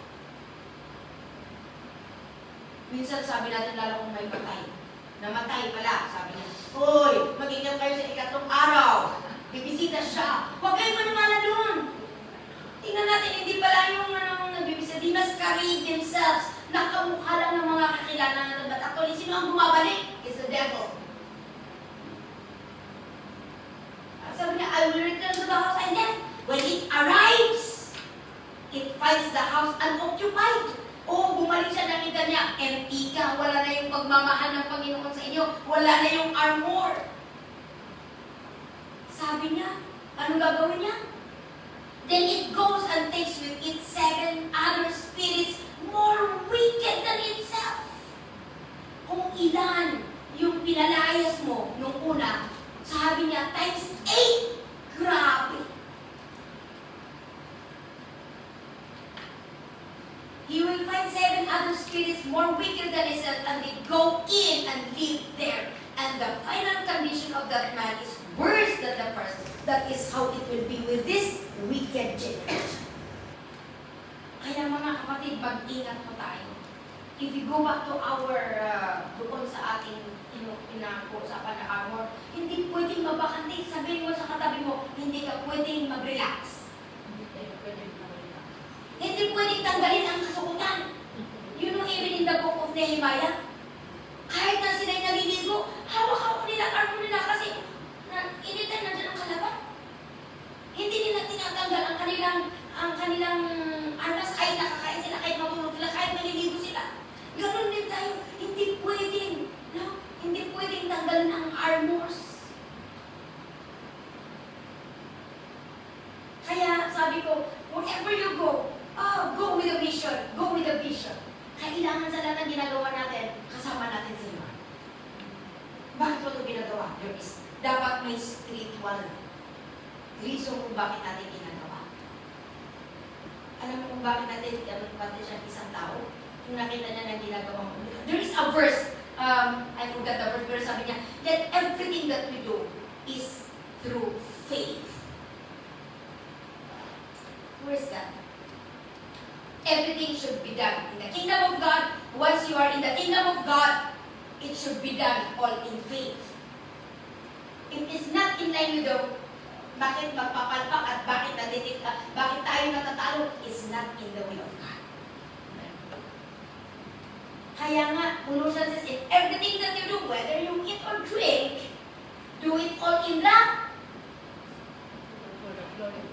Minsan sabi natin, lalo kung may patay. Namatay pala, sabi niya, hoy, mag-ingat kayo sa ikatlong araw. Bibisita siya. Huwag kayo manimala doon. Tingnan natin, hindi pala yung nagbibisita. They must carry themselves. Nakamukha lang ng mga kakilala natin. But actually, sino ang bumabalik? It's the devil. Sabi niya, the house unoccupied. O bumalik siya, nakita niya, empty ka, wala na yung pagmamahal ng Panginoon sa inyo, wala na yung armor. Sabi niya, ano gagawin niya? Then it goes and takes with it 7 other spirits more wicked than itself. Kung ilan yung pinalayas mo nung una, sabi niya, times 8. Grabe. He will find 7 other spirits more wicked than himself, and they go in and live there. And the final condition of that man is worse than the first. That is how it will be with this wicked generation. Kaya mga kapatid, mag-ingat po tayo. If we go back to our, doon sa ating pinag-uusapan na armor, hindi pwedeng mabakante. Sabihin mo sa katabi mo, hindi ka pwedeng mag-relax. Hindi pwedeng tanggalin ang kasukutan. You know, even in the book of Nehemiah, kahit na sila'y naliligo, hawak-hawak nila ang armor nila kasi anytime nandiyan ang kalaban. Hindi nila tinatanggal ang kanilang armas kahit nakakain sila, kahit matulog sila, kahit naliligo sila. Ganon din tayo. Hindi pwedeng, no? Hindi pwedeng tanggalin ang armors. Kaya sabi ko, wherever you go, go with a vision. Go with a vision. Kailangan sa lahat ng ginagawa natin, kasama natin si Lord. Bakit mo ito ginagawa? There is, dapat may spiritual reason kung bakit natin ginagawa. Alam mo kung bakit natin siya isang tao? Kung nakita niya na ginagawa mo. There is a verse, I forgot the verse, pero sabi niya, that everything that we do is through faith. Where is that? Everything should be done in the kingdom of God. Once you are in the kingdom of God, it should be done all in faith. It is not in line with the bakit magpapalpak at bakit tayo natatalo, is not in the will of God. Kaya nga, Colossians says, in everything that you do, whether you eat or drink, do it all in love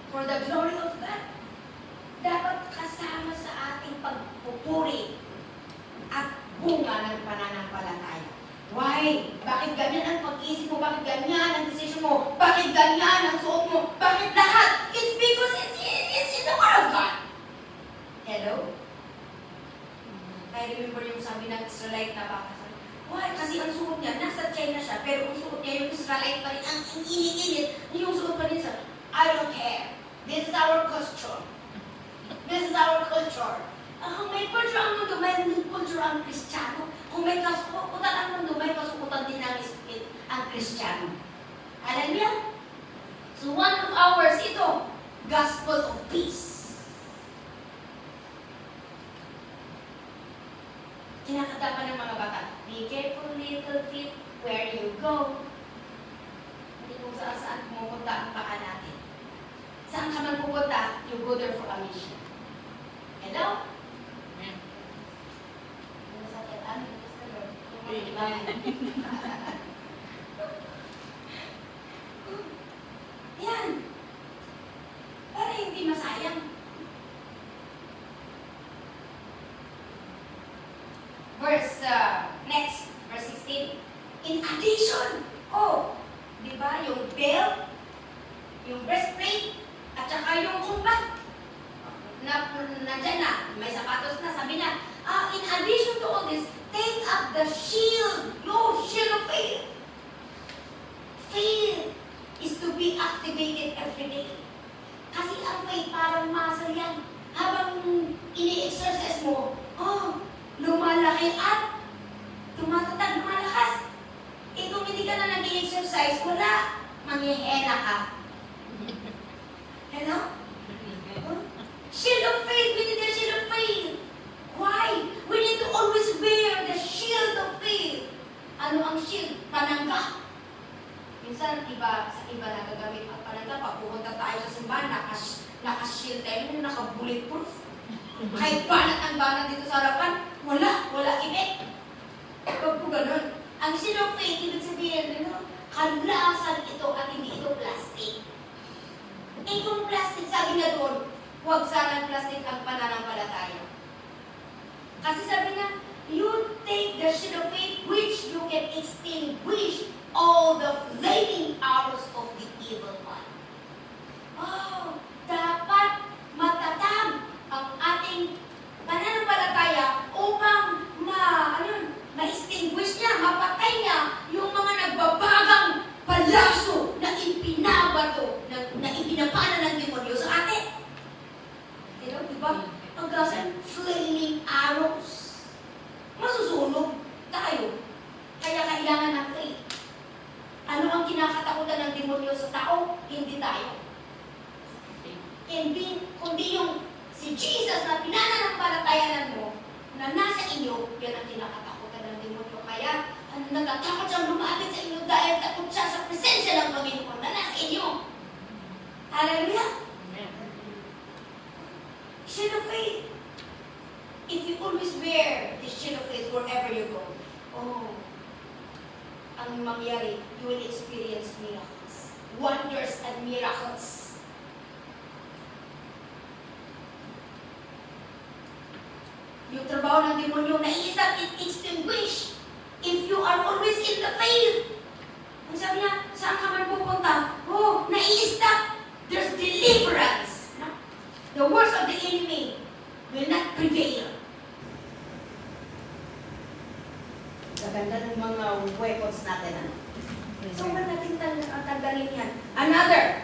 for the glory of God. Dapat kasama sa ating pagpupuri at bunga ng pananampalataya. Why? Bakit ganyan ang pag-iisip mo? Bakit ganyan ang decision mo? Bakit ganyan ang suot mo? Bakit lahat? It's because it's in the Word of God. Hello? I remember yung sabi ng Israelite na baka. Why? Kasi ang suot niya, nasa China siya, pero ang suot niya yung Israelite pa rin, ang init-init, yung suot pa rin siya. I don't care. This is our culture. This is our culture. Kung may culture ang mundo, may culture ang Kristiyano. Kung may kasukutan ang mundo, may kasukutan din ang Kristiyano. Alam niya? So one of ours, ito, gospel of peace. Kinakanta pa ng mga bata, be careful little feet where you go. Hindi kung saan pumupunta ang paa natin. Saan ka man pupunta, you go there for a mission. Hello? Amen. Yan. Para hindi masayang. Next, verse 16. In addition, di ba, yung belt, yung breastplate, at saka yung kumbat, nandyan na, may sapatos na, sabi na, in addition to all this, take up the shield, shield of faith. Faith is to be activated every day. Kasi ang faith parang muscle yan. Habang ini-exercise mo, lumalaki at tumatatag, lumalakas. Kung hindi ka na nag-i-exercise, wala. Manghihena ka. Hello? Shield of faith. We need the shield of faith. Why? We need to always wear the shield of faith. Ano ang shield? Panangga. Minsan, sa iba nagagamit ang panangga. Pag pumunta tayo sa simbahan, naka-shield tayo, naka-bulletproof. Kahit banat ang banat dito sa harapan, wala effect. Huwag po ganun. Ang shield of faith, ibig sabihin, kalasan ito at hindi ito plastic. Kung plastic, sabi nga doon, huwag sanang plastic ang pananampalataya. Kasi sabi niya, you take the shield of faith which you can extinguish all the flaming arrows of the evil one. Oh, dapat matatag ang ating pananampalataya upang ma-extinguish niya, mapatay niya yung mga nagbabagang palaso na ipinabato, na ipinapana ng demonyo sa atin. Diba? Pagkasan, flaming arrows. Masusunog tayo. Kaya kailangan ng faith. Ano ang kinakatakutan ng demonyo sa tao? Hindi tayo. Kundi yung si Jesus na pinananampalatayanan mo, na nasa inyo, yan ang kinakatakutan ng demonyo. Kaya, natatakot siyang lumapit sa inyo dahil takot siya sa presensya ng Panginoon na nasa inyo. Hallelujah! Shield of faith. If you always wear the shield of faith wherever you go, ang mangyari, you will experience miracles. Wonders and miracles. Yung trabaho ng demonyo na i-extinguish if you are always in the faith. Ang sabi niya, saan ka man pupunta? Na-i-stop. There's deliverance. No? The works of the enemy will not prevail. Gaganda ng mga weapons natin. So, ba natin tanggalin yan? Another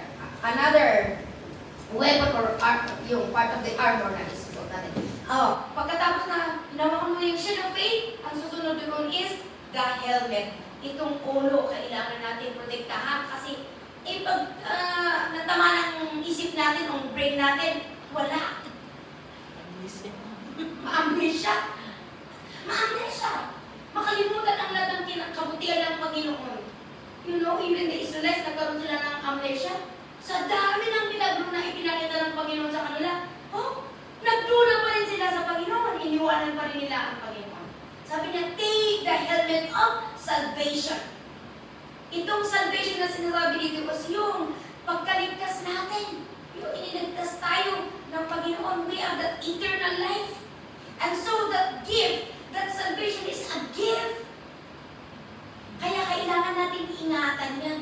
weapon or yung part of the armor na isuot natin. Pagkatapos na hinawakan mo yung shield of faith, ang susunod doon is the helmet. Itong ulo, kailangan natin protektahan kasi pag natama ng isip natin, ng brain natin, wala. Ma-amnesia. Makalimutan ang lahat ng kabutihan ng Panginoon. You know, even the Israelites, nagkaroon sila ng amnesia. Sa dami ng milagro na ipinakita ng Panginoon sa kanila, nagtuna pa rin sila sa Panginoon. Iniwanan pa rin nila ang Panginoon. Sabi niya, take the helmet of salvation. Itong salvation na sinasabi dito was yung pagkaligtas natin. Yung iniligtas tayo ng Panginoon. We have that eternal life. And so that gift, that salvation is a gift. Kaya kailangan natin ingatan yan.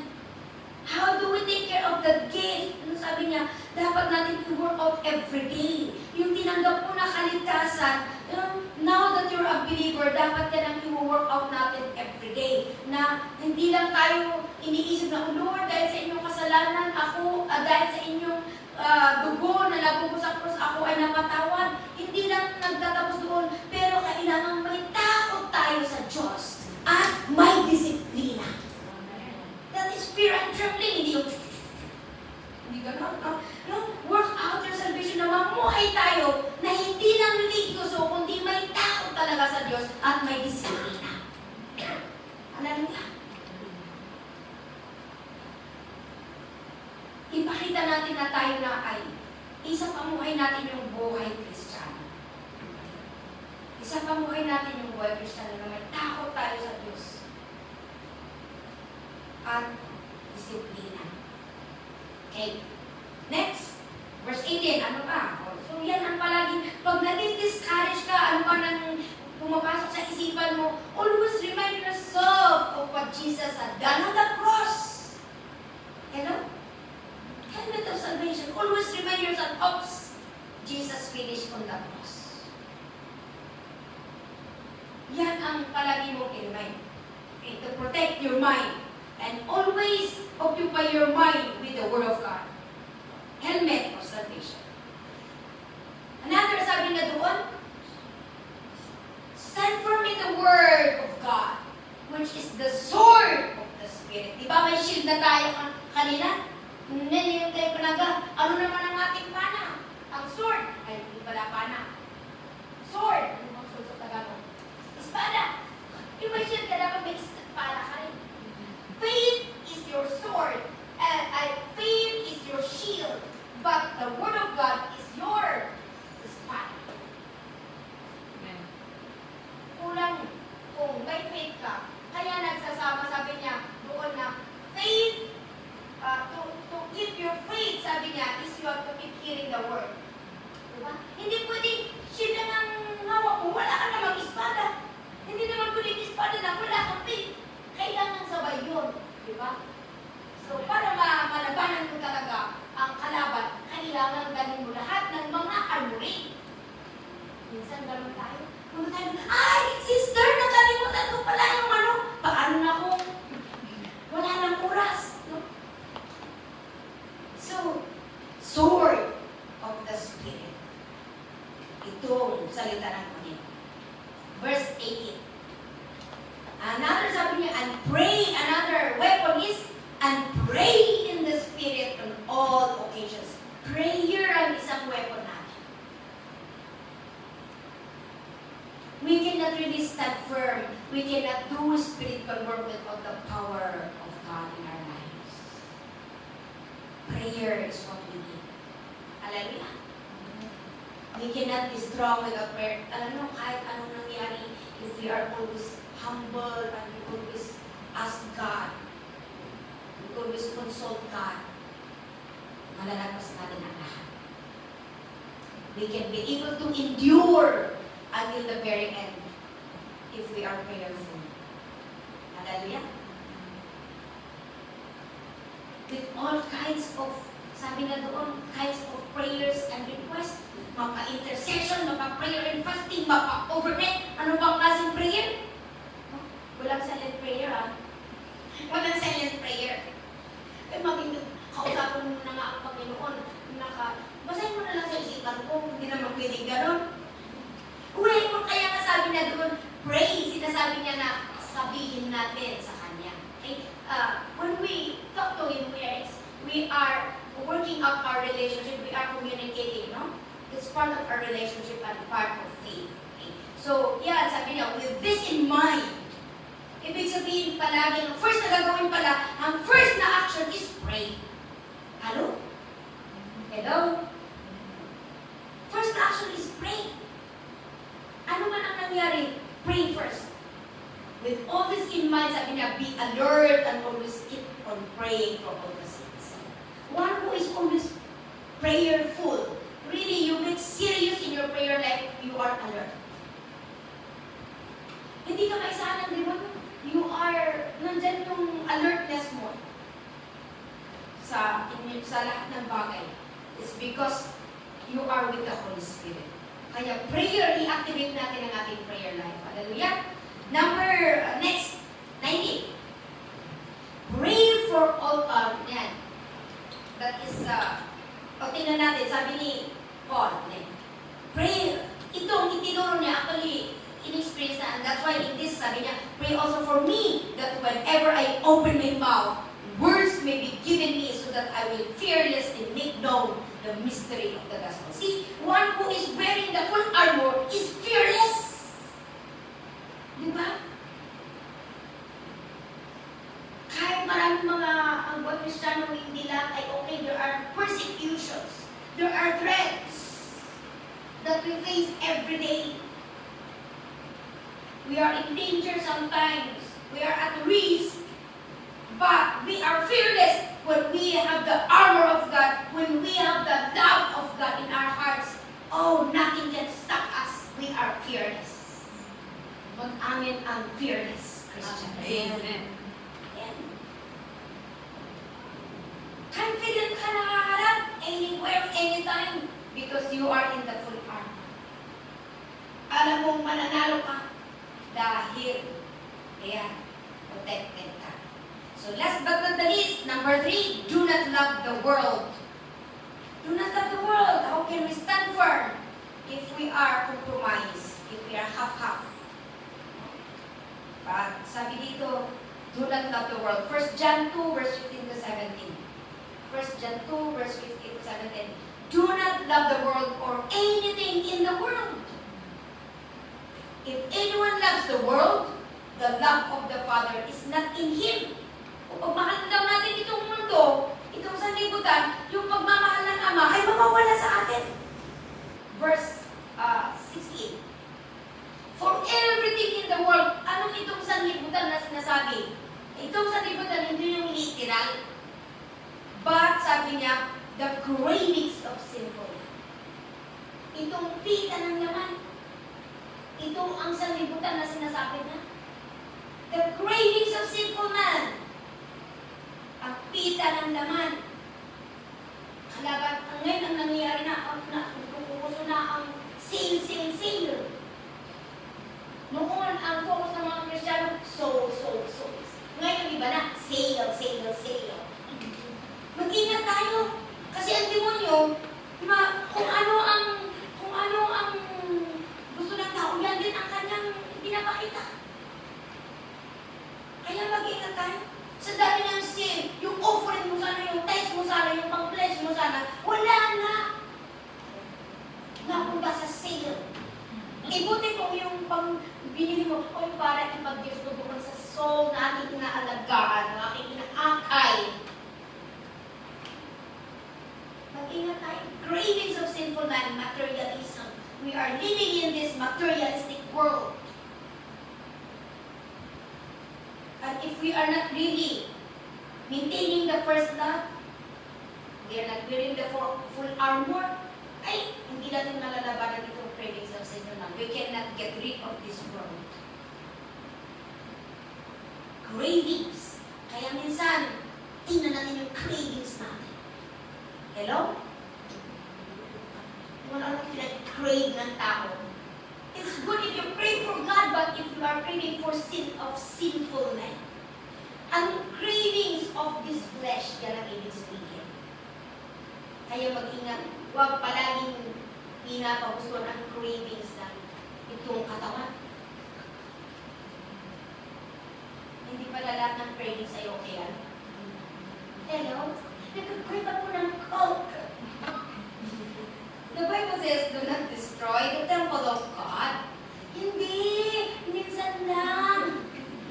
How do we take care of that gift? Ano sabi niya? Dapat natin i-work out every day. Yung tinanggap mo na kaligtasan, now that you're a believer, dapat yan ang i-work out natin every day. Na hindi lang tayo iniisip na, Lord, dahil sa inyong kasalanan, dahil sa inyong dugo na nagubos sa krus, ako ay napatawad. Hindi lang nagtatapos doon, pero kailangan may takot tayo sa Diyos at may disiplina. That is fear and trembling. Hindi gano'n. No? Work out your salvation na mamuhay tayo na hindi lang religyoso, kundi may takot talaga sa Diyos at may disiplina. Hallelujah. Ipakita natin na tayo na ay isang pamuhay natin yung buhay Kristiyano. Isang pamuhay natin yung buhay Kristiyano na may takot tayo sa Diyos at disiplina. Okay. Next, verse 18. Ano pa? So yan ang palaging, pag nadi-discourage ka, ano pa nang pumapasok sa isipan mo, always remind yourself of what Jesus had done on the cross. Hello? Helmet of salvation. Always remind yourself, Jesus finished on the cross. Yan ang palagi mong i-remind. Okay, to protect your mind. And always occupy your mind with the Word of God. Helmet of salvation. Another sabi na doon, stand firm in the Word of God, which is the sword of the Spirit. Diba may shield na tayo kanina? Hindi yung tayo panaga. Ano naman ang ating pana? Ang sword. Ay, hindi pala pana. Sword. Ano bang sword sa Tagalog? Espada. Yung may shield ka, dapat may espada ka rin. Faith is your sword. Faith is your shield. But the Word of God is your espada. Minsan naman tayo, kung tayo, ay, sister, nakalimutan ko pala yung ano, paano na kung wala nang oras. No? So, sword of the Spirit. Itong salita ng Panginoon. Verse 18. Another, sabi niya, and pray, another weapon is, and pray in the Spirit on all occasions. Prayer ang isang weapon natin. We cannot really stand firm. We cannot do spiritual work without the power of God in our lives. Prayer is what we need. Hallelujah. We cannot be strong without prayer. Alam mo, kahit anong nangyari, if we are always humble and we always ask God, we always consult God, malalagpas natin ang lahat. We can be able to endure until the very end if we are prayerful. Hallelujah. With all kinds of, sabi na doon, kinds of prayers and requests, mapa-intercession, mapa-prayer and fasting, mapa-overnight, ano bang klaseng prayer? Walang silent prayer, ha? Walang silent prayer. Eh, kausapin mo na nga ang Panginoon, basahin mo na lang sa isipan ko, hindi naman pwedeng gano'n. Uy, kung kaya nga sabi na doon, pray, sinasabi niya na sabihin natin sa Kanya. Okay? When we talk to Him, we are working out our relationship, we are communicating, no? It's part of our relationship and part of faith. Okay? So, yeah, sabi niya, with this in mind, ibig sabihin palagi, ang first na gagawin pala, ang first na action is pray. Hello? Hello? First na action is pray. Ano man ang nangyari? Pray first. With all this in mind, sabi niya, be alert and always keep on praying for all the sins. One who is always prayerful, really, you get serious in your prayer life, you are alert. Hindi ka maisahan, di ba? You are, nandyan yung alertness mo sa lahat ng bagay. It's because you are with the Holy Spirit. Kaya prayer, i-activate natin ang ating prayer life. Hallelujah. Next, 90. Pray for all, yan. That is, tingnan natin, sabi ni Paul, pray, itong itinuro niya, actually, in-experience na, and that's why in this, sabi niya, pray also for me, that whenever I open my mouth, words may be given me so that I will fearlessly make known the mystery of the gospel. See, one who is wearing the full armor is fearless. Diba? Kahit maraming mga ang buwan Kristiyano hindi lahat ay okay, there are persecutions, there are threats that we face every day. We are in danger sometimes. We are at risk. But we are fearless when we have the armor of God, when we have the love of God in our hearts. Oh, nothing can stop us. We are fearless. Mag-amin ang fearless Christian. Amen. Amen. Confident ka na haharap anywhere, anytime, because you are in the full armor. Alam mong mananalo ka dahil, ayan, protected ka. So last but not the least, number 3, do not love the world. Do not love the world. How can we stand firm if we are compromised, if we are half-half? But sabi dito, do not love the world. 1 John 2, verse 15 to 17. 1 John 2, verse 15 to 17. Do not love the world or anything in the world. If anyone loves the world, the love of the Father is not in him. Kung pagmahal lang natin itong mundo, itong sanlibutan, yung pagmamahal ng Ama ay mawawala sa atin. Verse 16. For everything in the world, anong itong sanlibutan na sinasabi? Itong sanlibutan, hindi yung literal. But, sabi niya, the cravings of sinful life. Itong pita ng laman. Ito ang sanlibutan na sinasabi niya. The cravings of sinful man. Ang pita ng laman. Kalaban, ngayon ang nangyayari na, nagpupuso na ang sale. ang focus ng mga Kristiyano, souls. Ngayon, iba na, sale. Mag-ingat tayo. Kasi ang demonyo, kung ano ang gusto ng tao, yan din ang kanyang pinapakita. Kaya mag-ingat tayo. Sa dami ng sin, yung offering mo sana, yung tithes mo sana, yung pang-pledge mo sana, wala na. Napunta sa sale. Buti kung yung pang binili mo, o para ipag-gift ko doon sa soul na ating inaalagaan, na ating inaakay. Mag-ingat tayo. Cravings of sinful man, materialism. We are living in this materialistic world. And if we are not really maintaining the first love, we are not wearing the full armor, ay, hindi natin malalabanan itong cravings of sinful man. We cannot get rid of this world. Cravings. Kaya minsan, tingnan natin yung cravings natin. Hello? Wala nang pinag-crave ng tao. It's good if you crave for God, but if you are craving for sin of sinful men. Ang cravings of this flesh, yan ang ibig sabihin. Kaya mag-ingat, huwag palaging pinapagustuhan ang cravings ng itong katawan. Hindi pala lahat ng cravings ay okay yan. Hello? Nag-crave ako ng Coke. The Bible says, do not destroy the temple of God. Hindi. Minsan lang.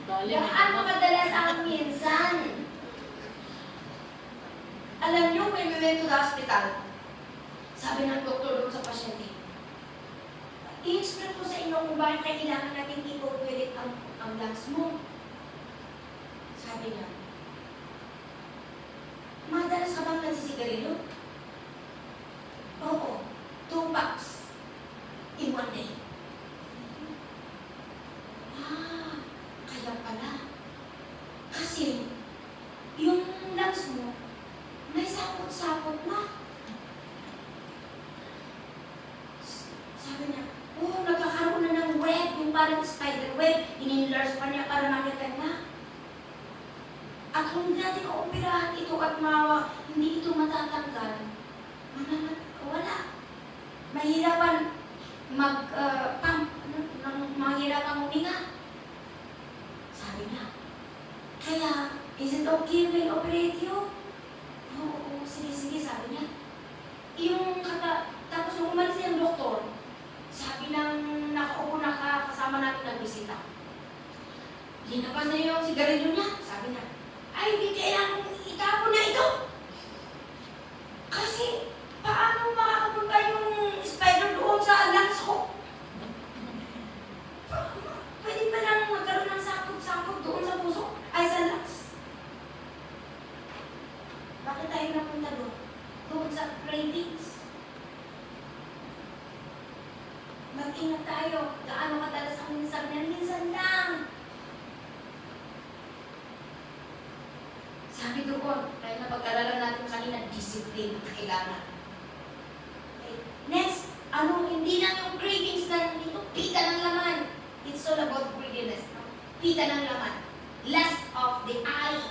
Gaano kadalas ang minsan? Alam niyo, when we went to the hospital, sabi ng doktor doon sa pasyente, i-explain ko sa inyo kung bakit kailangan natin i-operate ang lungs mo. Sabi niya, madalas ka bang nagsisigarilyo? Oo. 2 packs in 1 day. Kaya pala. Kasi, yung lungs mo, may sapot-sapot na. Sabi niya, nagkakaroon na ng web, yung parang spider web, in-enlarge pa niya para makita na. At kung hindi natin operahan ito at hindi ito matatanggal, wala. Mahirapan mahirapan huminga. Sabi niya. Kaya, is it okay when operate you? Oo, sige, sabi niya. Tapos nung umalis yung doktor, sabi ng nakaupo na kasama natin ng bisita. Linabas na yung sigarilyo niya. Sabi niya, ay, hindi kailangan itapon na ito. Kasi, paano makakapunta yung spider doon sa lungs ko? Pwede ba lang magkaroon ng sakot-sakot doon sa puso? Ay, sa lungs. Bakit tayo napunta doon? Doon sa cravings. Mag-ingat tayo. Gaano kadalas ang minsan yan? Minsan lang. Sabi doon, kaya napag-aralan natin kanina, discipline ang kailangan. Okay. Next, hindi lang yung cravings na ito, pita ng laman. It's all about greediness. No? Pita ng laman. Lust of the eye.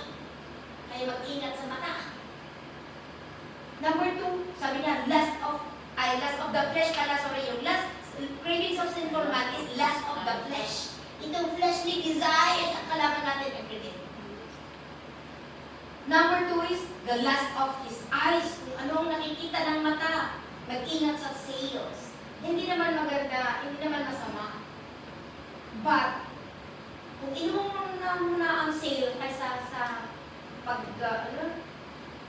Kaya mag-ingat sa mata. Number 2, sabi niya, lust of the flesh pala, yung cravings of sinful man is lust of the flesh. Itong fleshly desires ang kalaban natin everyday. Number 2 is the lust of his eyes. Kung anong nakikita ng mata. Mag-ingat sa sales. Hindi naman maganda, hindi naman masama. But, kung inuman mo muna ang sale kaysa sa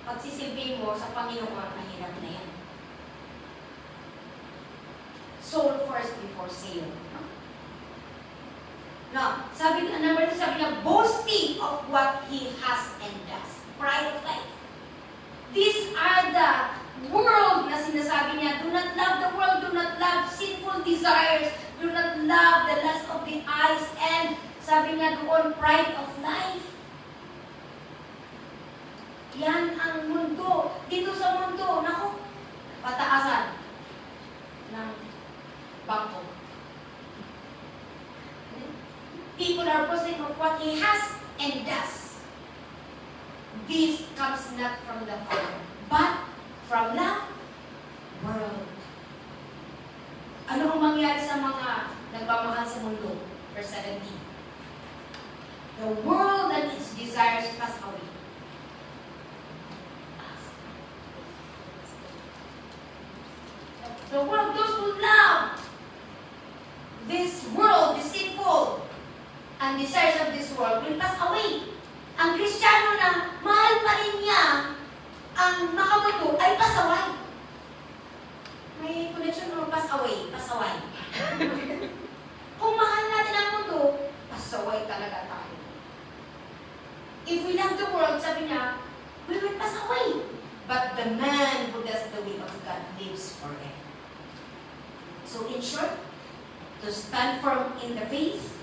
pagsisilbi mo sa Panginoon, mahirap na yan. Soul first before sale. Now, number 2, sabi niya, boasting of what he has and does. Pride of life. These are the world na sinasabi niya, do not love the world, do not love sinful desires, do not love the lust of the eyes, and sabi niya doon, pride of life. Yan ang mundo. Dito sa mundo, naku, pataasan ng bangko. people are boasting of what he has and does. This comes not from the Father, but from the world. Ano ang mangyari sa mga nagmamahal sa mundo? Verse 17. The world and its desires pass away. The world, those who love this world, the sinful and desires of this world will pass away. Ang Kristiyano na mahal pa rin niya ang makamundo ay pasaway. May connection mo, pasaway, pasaway. Kung mahal natin ang mundo, pasaway talaga tayo. If we love the world, sabi niya, we will pass away. But the man who does the will of God lives forever. So in short, to stand firm in the faith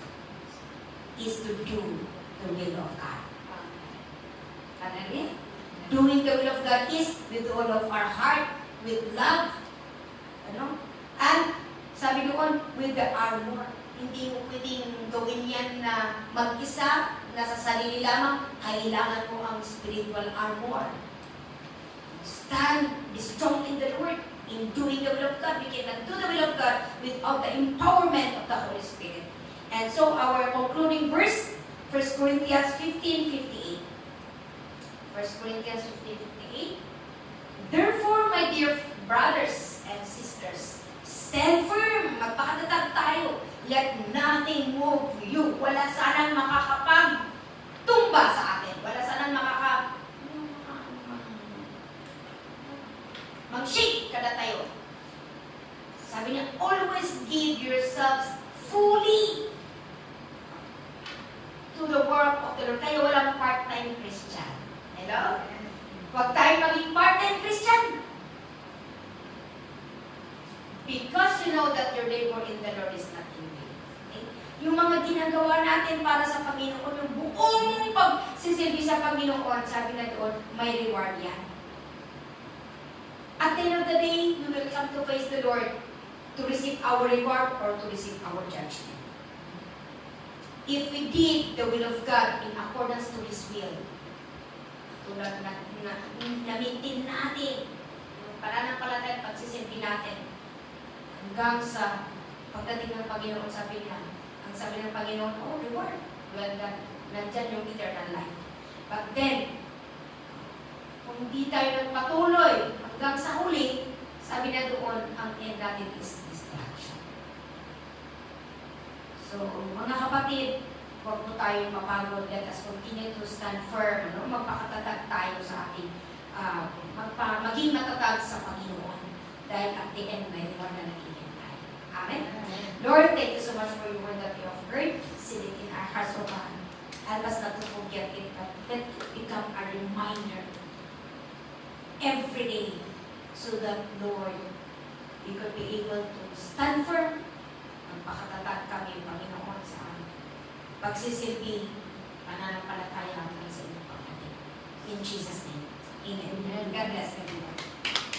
is to do the will of God. Hallelujah. Doing the will of God is with all of our heart, with love, ano? And sabi doon, with the armor. Hindi mo pwedeng gawin yan na mag-isa, nasa sarili lamang. Kailangan mo ang spiritual armor. Stand, be strong in the Lord. In doing the will of God, we cannot do the will of God without the empowerment of the Holy Spirit. And so our concluding verse, 1 Corinthians 15:58. 1 Corinthians 15:58. Therefore, my dear brothers and sisters, stand firm, magpakatatag tayo. Let nothing move you. Wala sanang makakapag-tumba sa atin. Wala sanang mag-shake kada tayo. Sabi niya, always give yourselves fully to the work of the Lord. Kaya walang part-time Christian. Hello? Huwag tayo maging part-time Christian. Because you know that your labor in the Lord is not in vain. Okay? Yung mga ginagawa natin para sa Panginoon, yung buong pagsisilbi sa Panginoon, sabi na doon, may reward yan. At the end of the day, we will come to face the Lord to receive our reward or to receive our judgment. If we did the will of God in accordance to His will, tulad na-maintain natin yung pananampalataya at pagsisilbi natin hanggang sa pagdating ng Panginoon, sabi niya, ang sabi ng Panginoon, oh, reward. Well done. Nandyan yung eternal life. But then, kung hindi tayo nagpatuloy hanggang sa huli, sabi na doon, ang end natin is distraction. So, mga kapatid, huwag po tayong mapagod. Let us continue to stand firm. No? Magpakatatag tayo sa ating, maging matatag sa Panginoon. Dahil at the end, may reward na nagiging tayo. Amen? Amen? Lord, thank you so much for your word that you have heard. Seal it in our hearts, O God. Help us not to forget it, but let it become a reminder every day, so that, Lord, we could be able to stand firm, magpakatatag kami, Panginoon, sa amin. Pagsisilbi, pananampalataya hanggang sa inyong pagdating. In Jesus' name, Amen. God bless everyone.